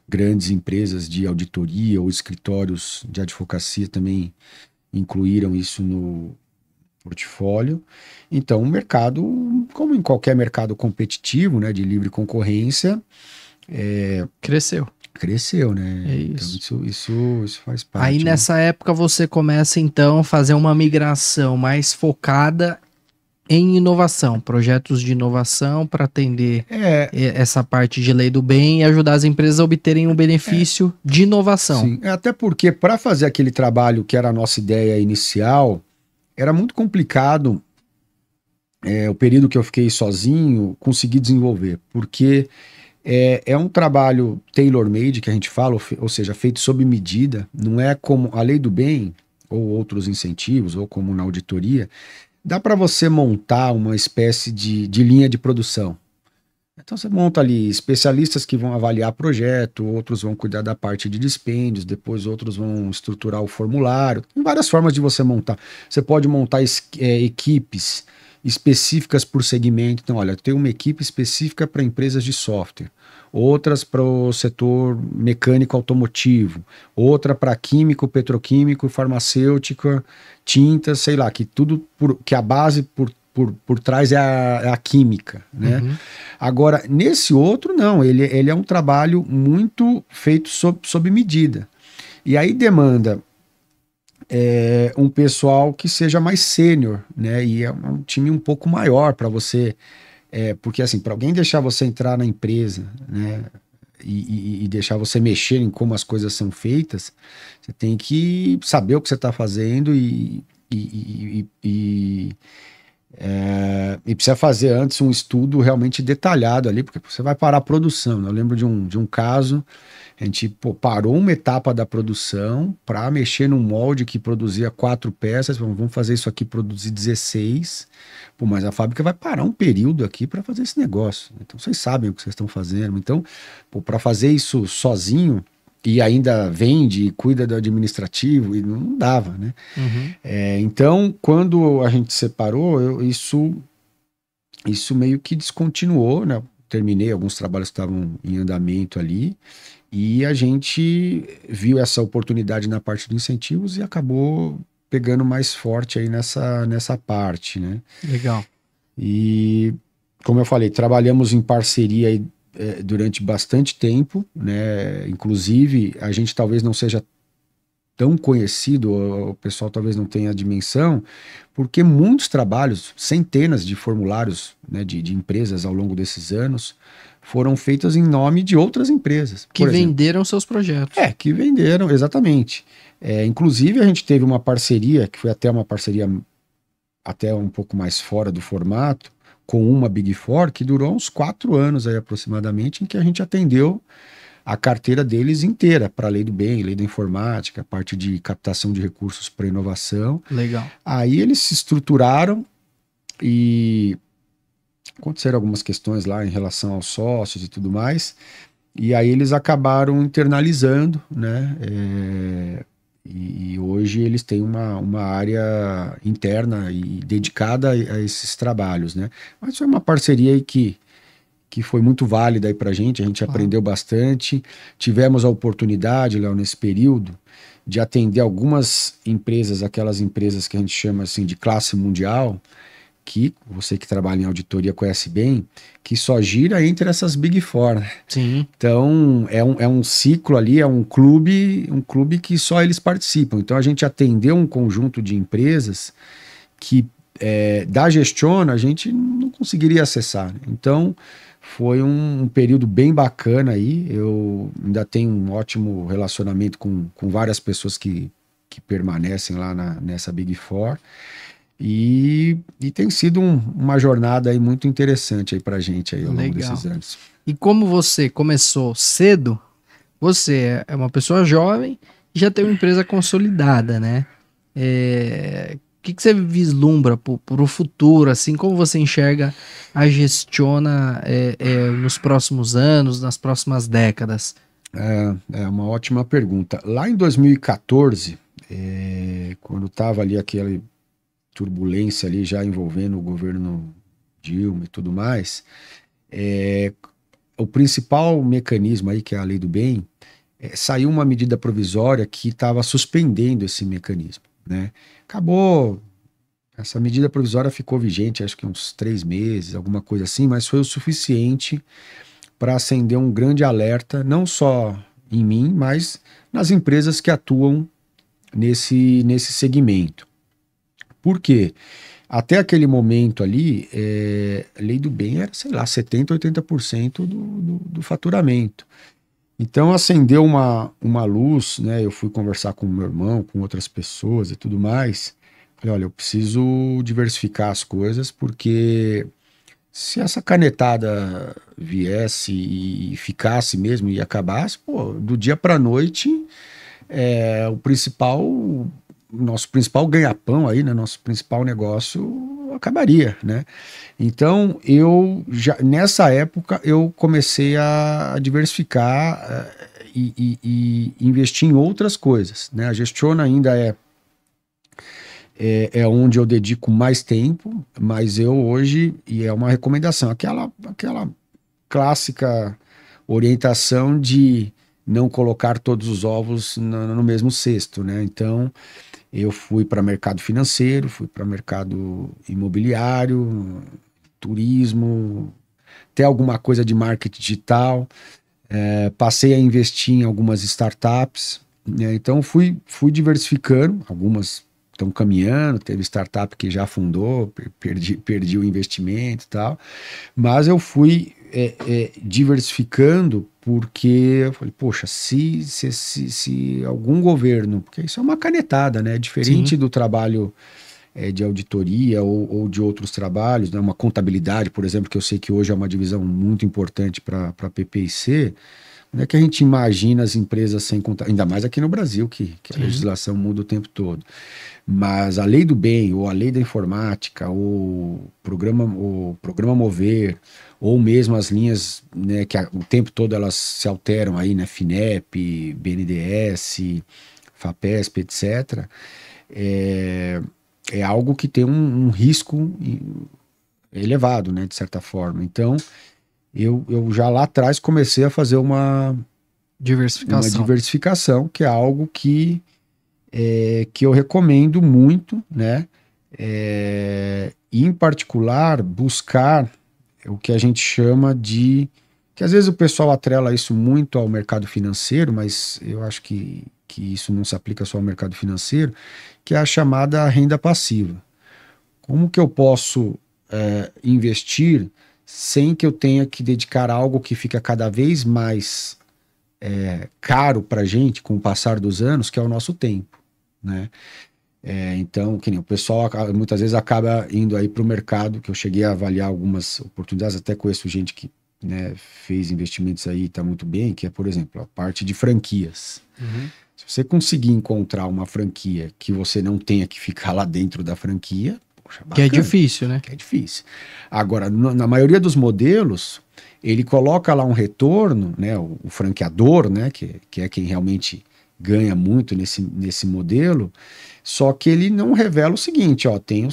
grandes empresas de auditoria ou escritórios de advocacia também incluíram isso no portfólio. Então, o mercado, como em qualquer mercado competitivo, né, de livre concorrência, Cresceu, né? Então isso faz parte. Aí nessa época você começa então a fazer uma migração mais focada em inovação, projetos de inovação para atender essa parte de lei do bem e ajudar as empresas a obterem um benefício de inovação. Sim, até porque para fazer aquele trabalho que era a nossa ideia inicial, era muito complicado o período que eu fiquei sozinho conseguir desenvolver, porque é um trabalho tailor-made que a gente fala, ou seja, feito sob medida, não é como a lei do bem ou outros incentivos, ou como na auditoria, dá para você montar uma espécie de linha de produção. Então você monta ali especialistas que vão avaliar projeto, outros vão cuidar da parte de dispêndios, depois outros vão estruturar o formulário. Tem várias formas de você montar. Você pode montar equipes específicas por segmento. Então, olha, tem uma equipe específica para empresas de software, outras para o setor mecânico automotivo, outra para químico, petroquímico, farmacêutica, tintas, sei lá, que tudo que a base por trás é a química, né? Uhum. Agora, nesse outro, não, ele é um trabalho muito feito sob medida. E aí demanda um pessoal que seja mais sênior, né? E é um time um pouco maior para você, porque assim, para alguém deixar você entrar na empresa, né? E deixar você mexer em como as coisas são feitas, você tem que saber o que você está fazendo e E precisa fazer antes um estudo realmente detalhado ali, porque você vai parar a produção, né? Eu lembro de um caso, a gente parou uma etapa da produção para mexer num molde que produzia 4 peças, vamos fazer isso aqui produzir 16, mas a fábrica vai parar um período aqui para fazer esse negócio. Então vocês sabem o que vocês estão fazendo. Então, para fazer isso sozinho, e ainda vende, cuida do administrativo, e não dava, né? Uhum. Então, quando a gente separou, isso meio que descontinuou, né? Terminei alguns trabalhos que estavam em andamento ali, e a gente viu essa oportunidade na parte de incentivos e acabou pegando mais forte aí nessa parte, né? Legal. E, como eu falei, trabalhamos em parceria aí, durante bastante tempo, né? Inclusive, a gente talvez não seja tão conhecido, o pessoal talvez não tenha a dimensão, porque muitos trabalhos, centenas de formulários, né, de empresas ao longo desses anos, foram feitos em nome de outras empresas. Que venderam seus projetos. Que venderam, exatamente. Inclusive, a gente teve uma parceria, que foi até uma parceria até um pouco mais fora do formato, com uma Big Four, que durou uns 4 anos aí aproximadamente, em que a gente atendeu a carteira deles inteira, para a lei do bem, lei da informática, parte de captação de recursos para inovação. Legal. Aí eles se estruturaram e aconteceram algumas questões lá em relação aos sócios e tudo mais, e aí eles acabaram internalizando, né? E hoje eles têm uma área interna e dedicada a esses trabalhos, né? Mas foi uma parceria aí que foi muito válida aí pra gente, a gente aprendeu bastante. Tivemos a oportunidade, Léo, nesse período, de atender algumas empresas, aquelas empresas que a gente chama assim de classe mundial, que você que trabalha em auditoria conhece bem, que só gira entre essas Big Four, né? Sim. Então, é um ciclo ali, é um clube que só eles participam. Então, a gente atendeu um conjunto de empresas que, da Gestiona, a gente não conseguiria acessar, né? Então, foi um período bem bacana aí. Eu ainda tenho um ótimo relacionamento com várias pessoas que permanecem lá nessa Big Four. E tem sido uma jornada aí muito interessante aí pra gente aí ao longo desses anos. E como você começou cedo, você é uma pessoa jovem e já tem uma empresa consolidada, né? O que você vislumbra para o futuro, assim, como você enxerga a Gestiona nos próximos anos, nas próximas décadas? É uma ótima pergunta. Lá em 2014, quando estava ali aquele turbulência ali já envolvendo o governo Dilma e tudo mais, o principal mecanismo aí, que é a lei do bem, saiu uma medida provisória que estava suspendendo esse mecanismo, né? Acabou, essa medida provisória ficou vigente acho que uns 3 meses, alguma coisa assim, mas foi o suficiente para acender um grande alerta, não só em mim, mas nas empresas que atuam nesse segmento. Por quê? Até aquele momento ali, a lei do bem era, sei lá, 70%, 80% do faturamento. Então acendeu uma luz, né? Eu fui conversar com o meu irmão, com outras pessoas e tudo mais. Falei, olha, eu preciso diversificar as coisas, porque se essa canetada viesse e ficasse mesmo e acabasse, do dia para a noite, nosso principal ganha-pão aí, né, nosso principal negócio acabaria, né? Então, nessa época, eu comecei a diversificar e investir em outras coisas, né? A Gestiona ainda é onde eu dedico mais tempo, mas eu hoje, e é uma recomendação, aquela clássica orientação de não colocar todos os ovos no mesmo cesto, né? Então, eu fui para mercado financeiro, fui para mercado imobiliário, turismo, até alguma coisa de marketing digital, passei a investir em algumas startups, né? Então fui diversificando, algumas estão caminhando, teve startup que já fundou, perdi o investimento e tal, mas eu fui diversificando, porque eu falei, poxa, se algum governo, porque isso é uma canetada, né? Diferente do trabalho de auditoria ou de outros trabalhos, né? Uma contabilidade, por exemplo, que eu sei que hoje é uma divisão muito importante para PPC. Não é que a gente imagina as empresas sem contar, ainda mais aqui no Brasil, que a legislação muda o tempo todo. Mas a lei do bem, ou a lei da informática, ou o programa Mover, ou mesmo as linhas, né, que o tempo todo elas se alteram aí, né, FINEP, BNDES, FAPESP, etc., é algo que tem um risco elevado, né, de certa forma. Então, eu já lá atrás comecei a fazer uma diversificação, que é algo que eu recomendo muito, né? E, em particular, buscar o que a gente chama de... que às vezes o pessoal atrela isso muito ao mercado financeiro, mas eu acho que isso não se aplica só ao mercado financeiro, que é a chamada renda passiva. Como que eu posso investir sem que eu tenha que dedicar algo que fica cada vez mais caro para a gente com o passar dos anos, que é o nosso tempo, né? Então, que nem o pessoal muitas vezes acaba indo aí para o mercado, que eu cheguei a avaliar algumas oportunidades, até conheço gente que, né, fez investimentos aí e está muito bem, que é, por exemplo, a parte de franquias. Uhum. Se você conseguir encontrar uma franquia que você não tenha que ficar lá dentro da franquia, poxa, bacana, que é difícil, né? Que é difícil. Agora, na maioria dos modelos, ele coloca lá um retorno, né, o franqueador, né, que é quem realmente ganha muito nesse modelo, só que ele não revela o seguinte, ó, tem o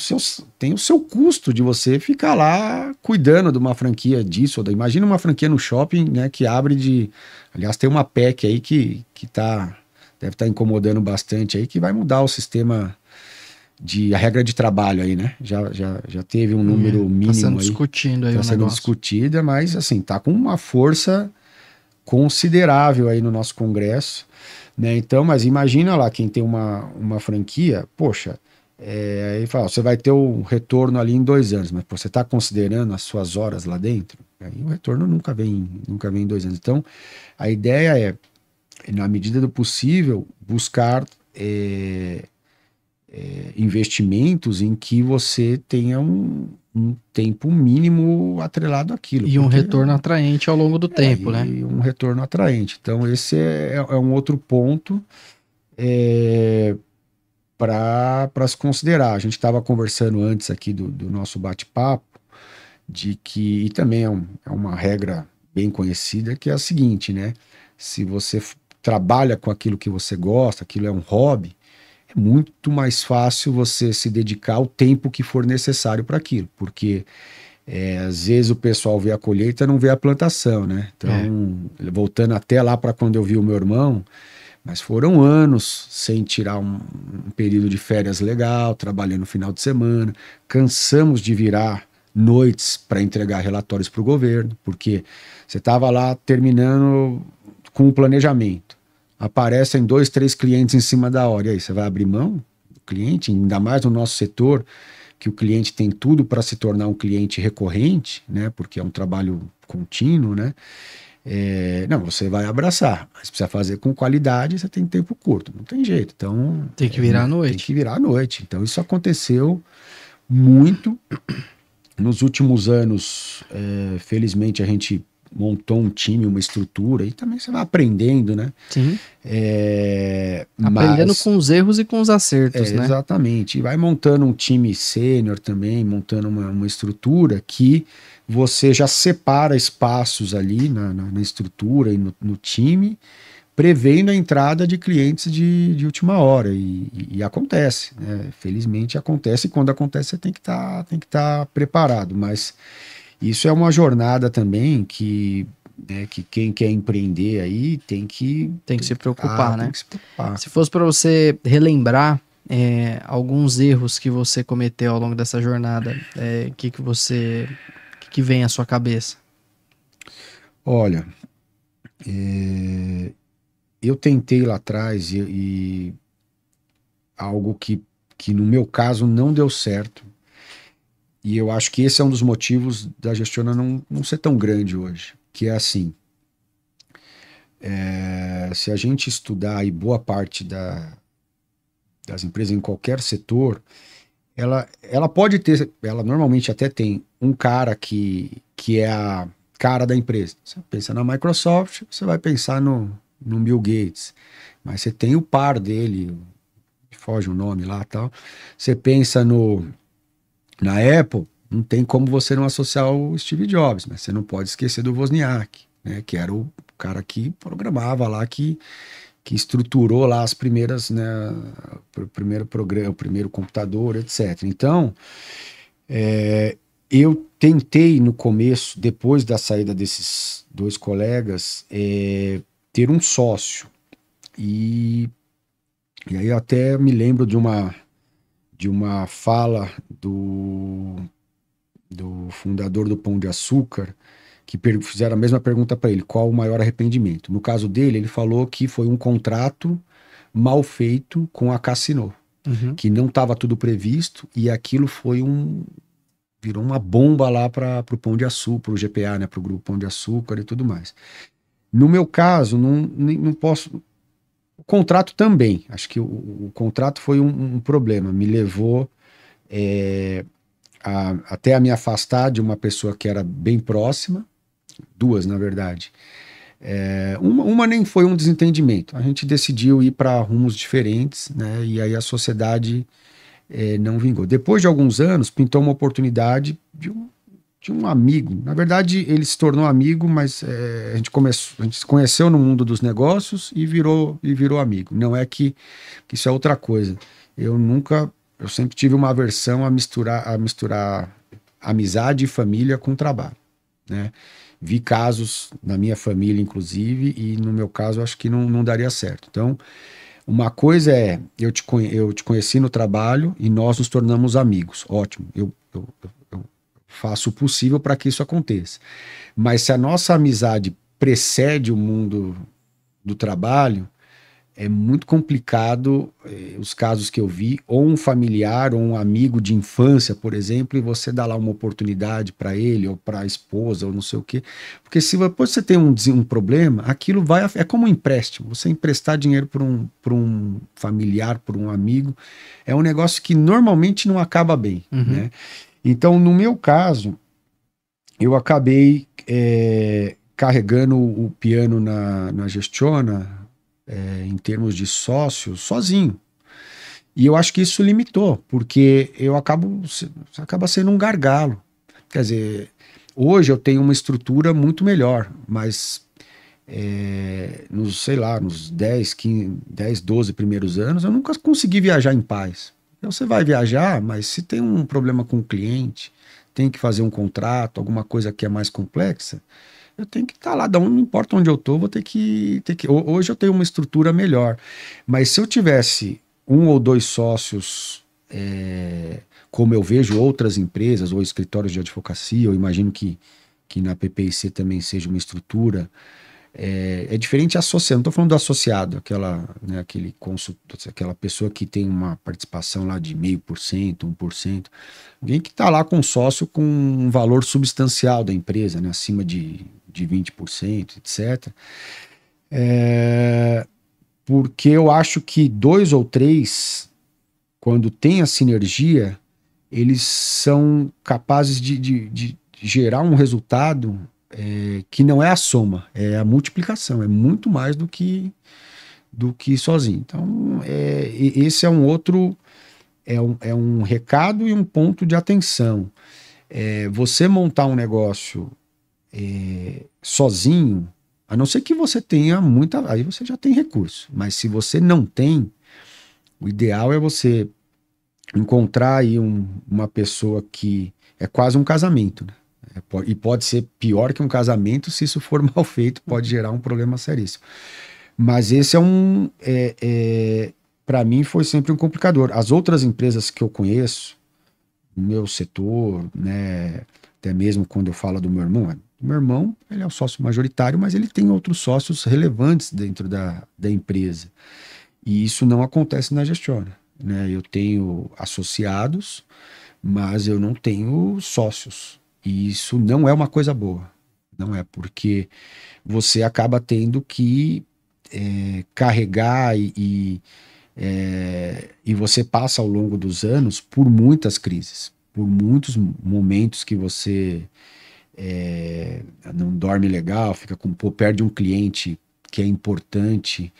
seu custo de você ficar lá cuidando de uma franquia disso, imagina uma franquia no shopping, né, que abre aliás, tem uma PEC aí que deve estar incomodando bastante aí, que vai mudar o sistema a regra de trabalho aí, né? Já teve um número mínimo tá sendo aí. Discutindo aí tá o sendo negócio. discutida, mas assim, tá com uma força considerável aí no nosso Congresso, né? Então, mas imagina lá, quem tem uma franquia, poxa, aí fala, você vai ter o retorno ali em 2 anos, mas pô, você está considerando as suas horas lá dentro? Aí o retorno nunca vem em 2 anos. Então, a ideia é, na medida do possível, buscar investimentos em que você tenha um tempo mínimo atrelado àquilo. E um retorno atraente ao longo do tempo, né? E um retorno atraente. Então, esse é um outro ponto para se considerar. A gente estava conversando antes aqui do nosso bate-papo, de que, e também é uma regra bem conhecida, que é a seguinte, né? Se você trabalha com aquilo que você gosta, aquilo é um hobby, é muito mais fácil você se dedicar ao tempo que for necessário para aquilo, porque às vezes o pessoal vê a colheita e não vê a plantação, né? Então, voltando até lá para quando eu vi o meu irmão, mas foram anos sem tirar um período de férias legal, trabalhando no final de semana, cansamos de virar noites para entregar relatórios para o governo, porque você estava lá terminando com o planejamento. Aparecem 2, 3 clientes em cima da hora. E aí, você vai abrir mão do cliente? Ainda mais no nosso setor, que o cliente tem tudo para se tornar um cliente recorrente, né? Porque é um trabalho contínuo, né? Não, você vai abraçar, mas precisa fazer com qualidade, você tem tempo curto, não tem jeito. Então, tem que virar à noite. Tem que virar à noite. Então, isso aconteceu muito. Nos últimos anos, felizmente, a gente montou um time, uma estrutura, e também você vai aprendendo, né? Sim. Aprendendo com os erros e com os acertos, né? Exatamente. E vai montando um time sênior também, montando uma estrutura que você já separa espaços ali na estrutura e no time, prevendo a entrada de clientes de última hora. E acontece, né? Felizmente acontece, e quando acontece você tem que estar preparado. Mas isso é uma jornada também que quem quer empreender aí tem que se preocupar, né? Tem que se preocupar. Se fosse para você relembrar alguns erros que você cometeu ao longo dessa jornada, que vem à sua cabeça? Olha, eu tentei lá atrás e algo que no meu caso não deu certo. E eu acho que esse é um dos motivos da Gestiona não ser tão grande hoje, que é assim, se a gente estudar aí boa parte das empresas em qualquer setor, ela pode ter, ela normalmente até tem um cara que é a cara da empresa. Você pensa na Microsoft, você vai pensar no Bill Gates, mas você tem o par dele, foge o nome lá e tal. Você pensa na Apple, não tem como você não associar o Steve Jobs, mas você não pode esquecer do Wozniak, né, que era o cara que programava lá, que estruturou lá as primeiras, né, o primeiro programa, o primeiro computador, etc. Então, eu tentei no começo, depois da saída desses dois colegas, ter um sócio. E, e aí eu até me lembro de uma fala do fundador do Pão de Açúcar, que fizeram a mesma pergunta para ele, qual o maior arrependimento? No caso dele, ele falou que foi um contrato mal feito com a Cassino, que não estava tudo previsto e aquilo virou uma bomba lá para o Pão de Açúcar, para o GPA, né, para o Grupo Pão de Açúcar e tudo mais. No meu caso, não posso. O contrato também, acho que o contrato foi um problema, me levou até a me afastar de uma pessoa que era bem próxima, duas na verdade. Uma nem foi um desentendimento, a gente decidiu ir para rumos diferentes, né, e aí a sociedade não vingou. Depois de alguns anos, pintou uma oportunidade de um amigo. Na verdade, ele se tornou amigo, mas a gente se conheceu no mundo dos negócios e virou amigo. Não é que isso é outra coisa. Eu sempre tive uma aversão a misturar amizade e família com trabalho, né? Vi casos na minha família, inclusive, e no meu caso, acho que não daria certo. Então, uma coisa eu te conheci no trabalho e nós nos tornamos amigos. Ótimo, eu faço o possível para que isso aconteça. Mas se a nossa amizade precede o mundo do trabalho, é muito complicado os casos que eu vi, ou um familiar ou um amigo de infância, por exemplo, e você dá lá uma oportunidade para ele ou para a esposa ou não sei o quê. Porque se depois você tem um problema, aquilo é como um empréstimo. Você emprestar dinheiro para um familiar, para um amigo, é um negócio que normalmente não acaba bem, né? Então, no meu caso, eu acabei carregando o piano na Gestiona, em termos de sócio, sozinho. E eu acho que isso limitou, porque acaba sendo um gargalo. Quer dizer, hoje eu tenho uma estrutura muito melhor, mas nos 10, 15, 10, 12 primeiros anos, eu nunca consegui viajar em paz. Então você vai viajar, mas se tem um problema com o cliente, tem que fazer um contrato, alguma coisa que é mais complexa, eu tenho que estar lá, não importa onde eu estou, vou ter que. Hoje eu tenho uma estrutura melhor. Mas se eu tivesse um ou dois sócios, como eu vejo outras empresas ou escritórios de advocacia, eu imagino que na PPIC também seja uma estrutura. É diferente associado, não estou falando do associado, aquela pessoa que tem uma participação lá de 0,5%, 1%, alguém que está lá com sócio com um valor substancial da empresa, né, acima de 20%, etc. Porque eu acho que dois ou três, quando tem a sinergia, eles são capazes de gerar um resultado que não é a soma, é a multiplicação, é muito mais do que sozinho. Então, esse é um outro, é um recado e um ponto de atenção. Você montar um negócio sozinho, a não ser que você tenha aí você já tem recurso, mas se você não tem, o ideal é você encontrar aí uma pessoa que é quase um casamento, né? E pode ser pior que um casamento se isso for mal feito, pode gerar um problema seríssimo. Mas esse para mim foi sempre um complicador. As outras empresas que eu conheço, no meu setor, né, até mesmo quando eu falo do meu irmão, ele é o sócio majoritário, mas ele tem outros sócios relevantes dentro da empresa. E isso não acontece na Gestiona, né? Eu tenho associados, mas eu não tenho sócios. E isso não é uma coisa boa. Não é, porque você acaba tendo que carregar e E você passa ao longo dos anos por muitas crises, por muitos momentos que você não dorme legal, perde um cliente que é importante,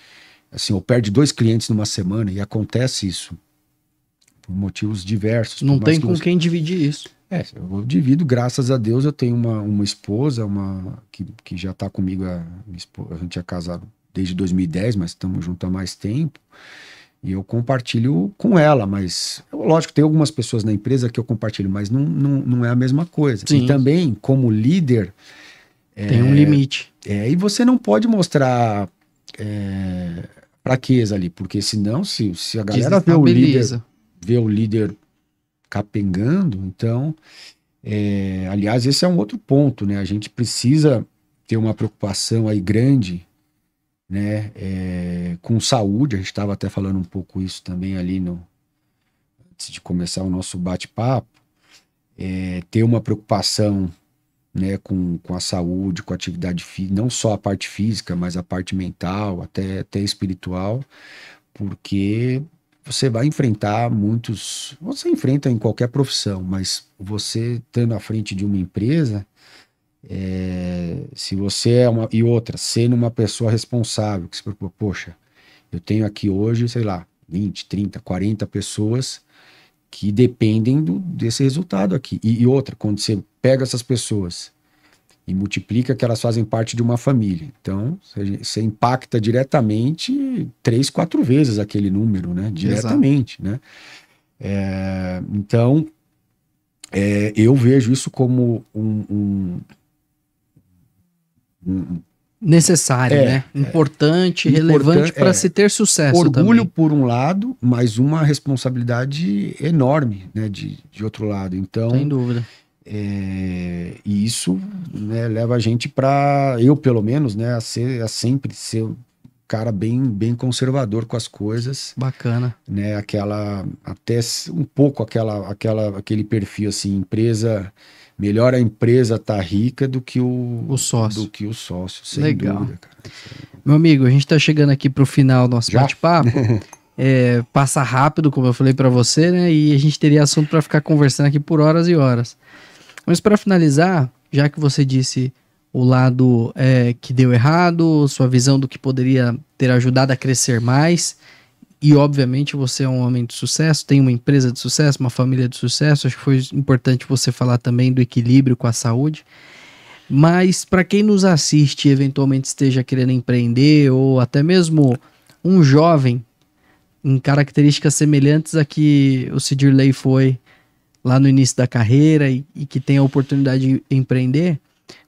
assim, ou perde 2 clientes numa semana, e acontece isso por motivos diversos. Não tem com quem dividir isso. Eu divido, graças a Deus, eu tenho uma esposa, que já está comigo, a gente é casado desde 2010, mas estamos juntos há mais tempo, e eu compartilho com ela, mas, lógico, tem algumas pessoas na empresa que eu compartilho, mas não é a mesma coisa. Sim. E também, como líder... Tem um limite. E você não pode mostrar fraqueza ali, porque senão, se a galera vê o líder capengando, então, aliás, esse é um outro ponto, né? A gente precisa ter uma preocupação aí grande, né? Com saúde. A gente estava até falando um pouco isso também ali antes de começar o nosso bate-papo, ter uma preocupação, né, com a saúde, com a atividade física, não só a parte física, mas a parte mental, até espiritual, porque você vai enfrentar você enfrenta em qualquer profissão, mas você estando à frente de uma empresa, se você e outra, sendo uma pessoa responsável, que se preocupa, poxa, eu tenho aqui hoje, sei lá, 20, 30, 40 pessoas que dependem desse resultado aqui. E outra, quando você pega essas pessoas e multiplica que elas fazem parte de uma família, então você impacta diretamente 3, 4 vezes aquele número, né? Diretamente, né? Então, eu vejo isso como necessário, né? Importante, relevante para se ter sucesso. Orgulho também. Por um lado, mas uma responsabilidade enorme, né? De outro lado. Então, sem dúvida. E isso, né, leva a gente para, eu pelo menos, né, a sempre ser um cara bem conservador com as coisas. Bacana. Né, até um pouco aquele perfil assim, melhor a empresa tá rica do que o sócio. Sem Legal. dúvida, cara. Meu amigo, a gente tá chegando aqui pro final do nosso bate-papo. Passa rápido, como eu falei para você, né? E a gente teria assunto para ficar conversando aqui por horas e horas. Mas para finalizar, já que você disse o lado que deu errado, sua visão do que poderia ter ajudado a crescer mais, e obviamente você é um homem de sucesso, tem uma empresa de sucesso, uma família de sucesso, acho que foi importante você falar também do equilíbrio com a saúde. Mas para quem nos assiste e eventualmente esteja querendo empreender, ou até mesmo um jovem em características semelhantes a que o Cidirley foi lá no início da carreira e que tem a oportunidade de empreender,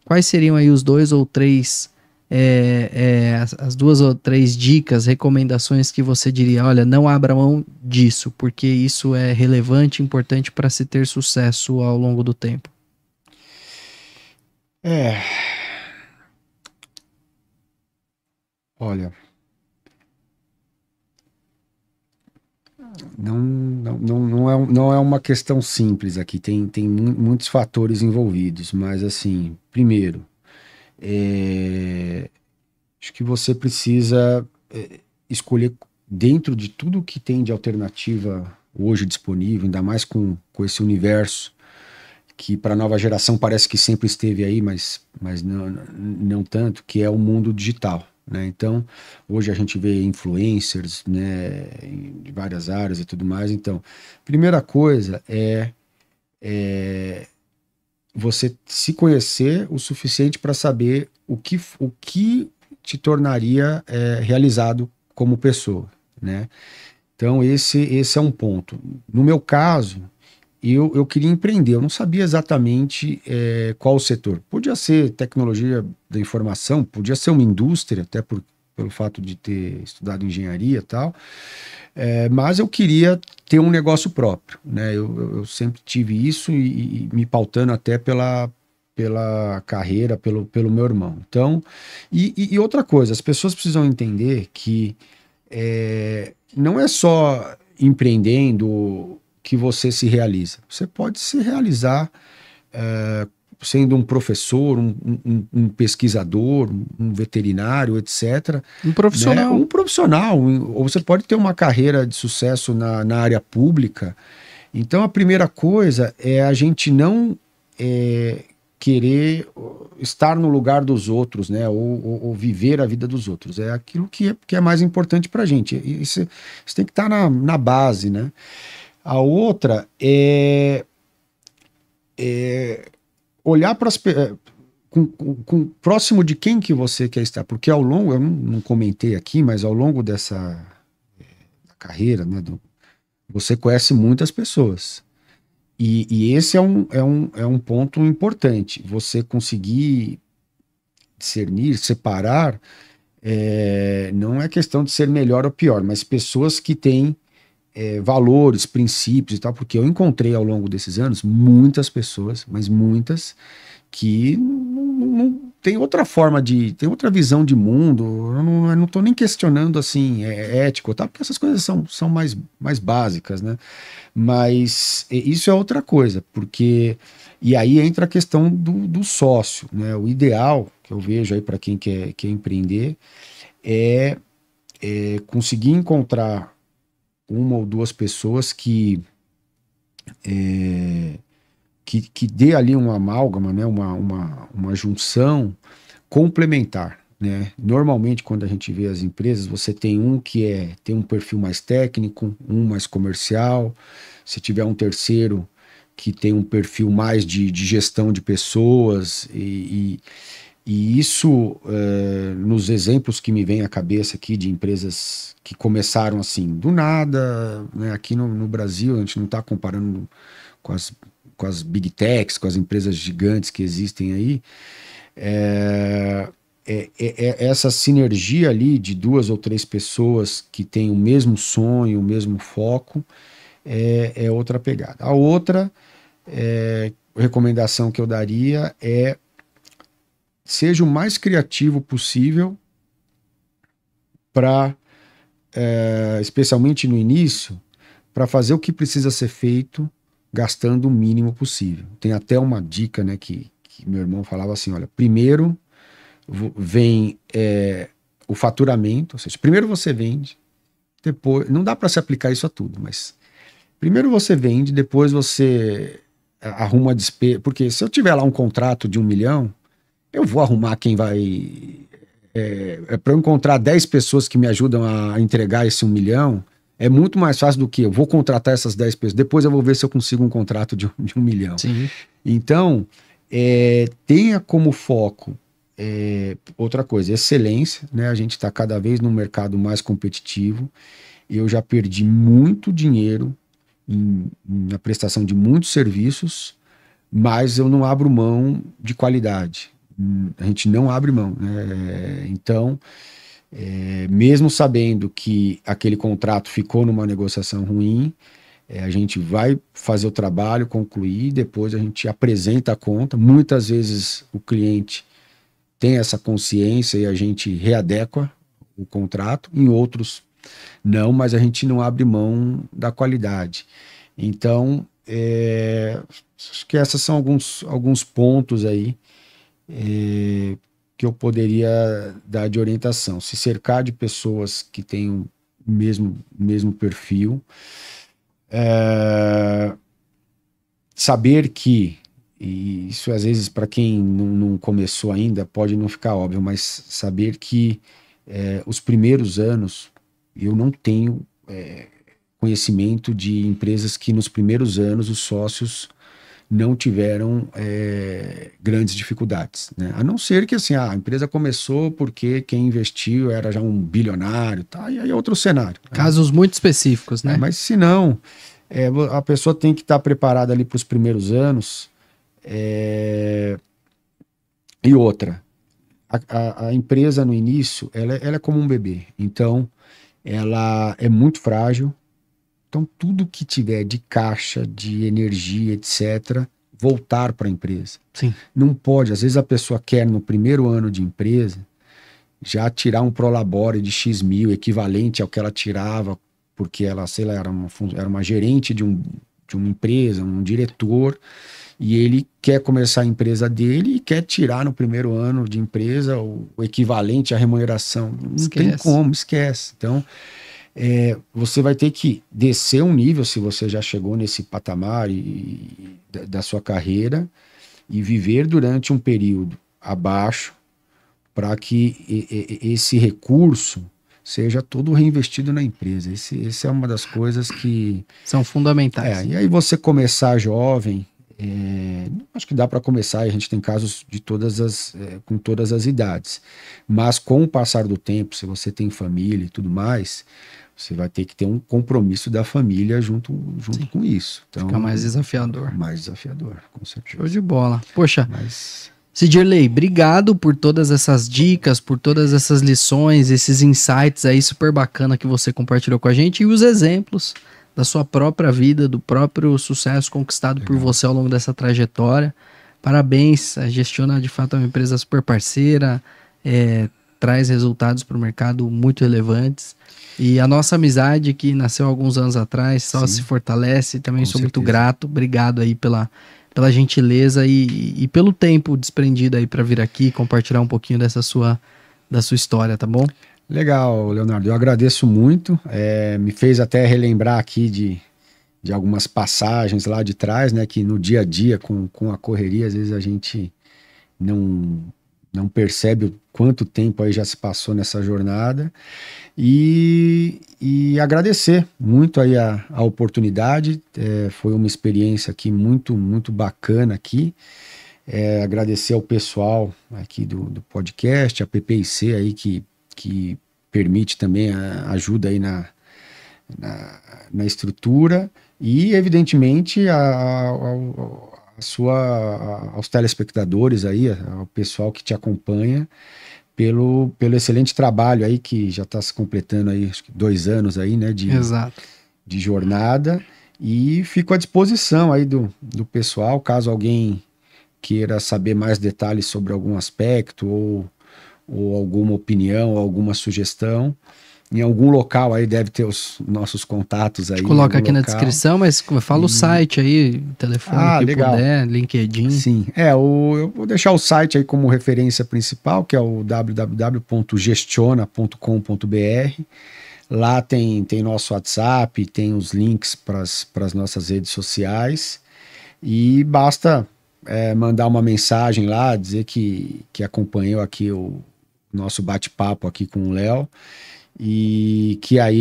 quais seriam aí os 2 ou 3, as 2 ou 3 dicas, recomendações que você diria, olha, não abra mão disso, porque isso é relevante, importante para se ter sucesso ao longo do tempo? Olha, não é uma questão simples aqui, tem muitos fatores envolvidos, mas assim, primeiro, acho que você precisa escolher dentro de tudo que tem de alternativa hoje disponível, ainda mais com esse universo que para a nova geração parece que sempre esteve aí, mas não tanto, que é o mundo digital. Né? Então, hoje a gente vê influencers, né, de várias áreas e tudo mais. Então, primeira coisa é você se conhecer o suficiente para saber o que te tornaria realizado como pessoa. Né? Então, esse é um ponto. No meu caso, eu queria empreender, eu não sabia exatamente qual o setor. Podia ser tecnologia da informação, podia ser uma indústria, até pelo fato de ter estudado engenharia e tal, mas eu queria ter um negócio próprio. Né? Eu sempre tive isso e me pautando até pela carreira, pelo meu irmão. Então, e outra coisa, as pessoas precisam entender que não é só empreendendo que você se realiza. Você pode se realizar sendo um professor, um pesquisador, um veterinário, etc. Um profissional. Né? Um profissional. Ou você pode ter uma carreira de sucesso na área pública. Então, a primeira coisa é a gente não querer estar no lugar dos outros, né? Ou viver a vida dos outros. É aquilo que é mais importante para a gente. Isso tem que estar na base, né? A outra é olhar para as próximo de quem que você quer estar, porque ao longo, eu não comentei aqui, mas ao longo dessa carreira, né, você conhece muitas pessoas. E esse é um ponto importante. Você conseguir discernir, separar, não é questão de ser melhor ou pior, mas pessoas que têm valores, princípios e tal, porque eu encontrei ao longo desses anos muitas pessoas, mas muitas, que não tem outra forma tem outra visão de mundo. Eu não estou nem questionando assim, ético, tá? Porque essas coisas são mais básicas, né? Mas isso é outra coisa, porque. E aí entra a questão do sócio, né? O ideal que eu vejo aí para quem quer empreender é conseguir encontrar uma ou duas pessoas que dê ali uma amálgama, né? uma junção complementar, né? Normalmente, quando a gente vê as empresas, você tem um que tem um perfil mais técnico, um mais comercial. Se tiver um terceiro que tem um perfil mais de gestão de pessoas, e isso, nos exemplos que me vem à cabeça aqui de empresas que começaram assim, do nada, né? Aqui no Brasil, a gente não está comparando com as big techs, com as empresas gigantes que existem aí, essa sinergia ali de 2 ou 3 pessoas que têm o mesmo sonho, o mesmo foco, é outra pegada. A outra recomendação que eu daria seja o mais criativo possível para, especialmente no início, para fazer o que precisa ser feito gastando o mínimo possível. Tem até uma dica, né, que meu irmão falava assim, olha, primeiro vem o faturamento, ou seja, primeiro você vende, depois, não dá para se aplicar isso a tudo, mas primeiro você vende, depois você arruma a despesa, porque se eu tiver lá um contrato de 1 milhão, eu vou arrumar quem vai... para eu encontrar 10 pessoas que me ajudam a entregar esse 1 milhão, é muito mais fácil do que eu vou contratar essas 10 pessoas, depois eu vou ver se eu consigo um contrato de 1 milhão. Sim. Então, tenha como foco outra coisa, excelência, né? A gente está cada vez num mercado mais competitivo. Eu já perdi muito dinheiro na prestação de muitos serviços, mas eu não abro mão de qualidade. A gente não abre mão, né? Então, mesmo sabendo que aquele contrato ficou numa negociação ruim, a gente vai fazer o trabalho, concluir, depois a gente apresenta a conta. Muitas vezes o cliente tem essa consciência e a gente readequa o contrato, em outros não, mas a gente não abre mão da qualidade. Então, acho que esses são alguns pontos aí que eu poderia dar de orientação. Se cercar de pessoas que têm o mesmo perfil, saber que, e isso às vezes para quem não começou ainda pode não ficar óbvio, mas saber que os primeiros anos eu não tenho conhecimento de empresas que nos primeiros anos os sócios não tiveram grandes dificuldades, né? A não ser que assim, a empresa começou porque quem investiu era já um bilionário, tá? E aí é outro cenário. Casos muito específicos, né? Mas se não, a pessoa tem que estar preparada ali para os primeiros anos. E outra, a empresa no início, ela é como um bebê, então ela é muito frágil. Então tudo que tiver de caixa, de energia, etc., voltar para a empresa. Sim. Não pode, às vezes a pessoa quer no primeiro ano de empresa já tirar um prolabore de X mil, equivalente ao que ela tirava, porque ela, sei lá, era uma gerente de uma empresa, um diretor, e ele quer começar a empresa dele e quer tirar no primeiro ano de empresa o equivalente à remuneração. Não tem como, esquece. Então, você vai ter que descer um nível, se você já chegou nesse patamar da sua carreira, e viver durante um período abaixo, para que esse recurso seja todo reinvestido na empresa. Essa é uma das coisas que são fundamentais. E aí você começar jovem, acho que dá para começar, e a gente tem casos de com todas as idades, mas com o passar do tempo, se você tem família e tudo mais, você vai ter que ter um compromisso da família junto com isso. Então, fica mais desafiador. Mais desafiador, com certeza. Show de bola. Poxa, Cidirley, obrigado por todas essas dicas, por todas essas lições, esses insights aí super bacana que você compartilhou com a gente, e os exemplos da sua própria vida, do próprio sucesso conquistado por você ao longo dessa trajetória. Parabéns, a Gestiona de fato é uma empresa super parceira, traz resultados para o mercado muito relevantes. E a nossa amizade, que nasceu alguns anos atrás, só se fortalece. Também sou muito grato. Obrigado aí pela gentileza e pelo tempo desprendido aí para vir aqui compartilhar um pouquinho da sua história, tá bom? Legal, Leonardo. Eu agradeço muito. Me fez até relembrar aqui de algumas passagens lá de trás, né? Que no dia a dia, com a correria, às vezes a gente não percebe o quanto tempo aí já se passou nessa jornada, e agradecer muito aí a oportunidade. Foi uma experiência aqui muito, muito bacana aqui. Agradecer ao pessoal aqui do podcast, a PPIC aí que permite também ajuda aí na estrutura, e evidentemente aos telespectadores aí, ao pessoal que te acompanha, pelo excelente trabalho aí, que já está se completando aí, acho que 2 anos aí, né, de jornada, e fico à disposição aí do pessoal, caso alguém queira saber mais detalhes sobre algum aspecto, ou alguma opinião, ou alguma sugestão. Em algum local aí deve ter os nossos contatos aí. Coloca aqui na descrição, mas fala o site aí, telefone que puder, LinkedIn. Sim, eu vou deixar o site aí como referência principal, que é o www.gestiona.com.br. Lá tem nosso WhatsApp, tem os links para as nossas redes sociais, e basta mandar uma mensagem lá, dizer que acompanhou aqui o nosso bate-papo aqui com o Léo, e que aí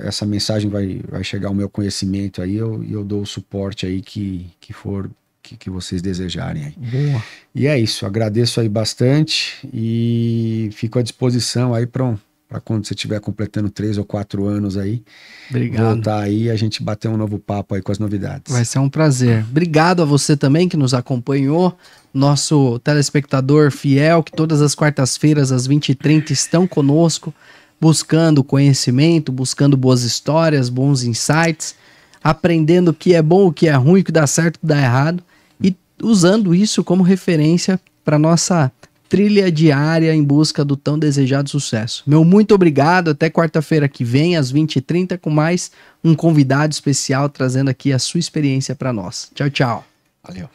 essa mensagem vai chegar ao meu conhecimento aí, eu dou o suporte aí que vocês desejarem aí. Boa. E é isso, agradeço aí bastante, e fico à disposição aí para quando você estiver completando 3 ou 4 anos aí. Obrigado. Voltar aí e a gente bater um novo papo aí com as novidades. Vai ser um prazer. Obrigado a você também que nos acompanhou, nosso telespectador fiel, que todas as quartas-feiras às 20h30 estão conosco, buscando conhecimento, buscando boas histórias, bons insights, aprendendo o que é bom, o que é ruim, o que dá certo, o que dá errado, e usando isso como referência para nossa trilha diária em busca do tão desejado sucesso. Meu muito obrigado, até quarta-feira que vem, às 20h30, com mais um convidado especial, trazendo aqui a sua experiência para nós. Tchau, tchau. Valeu.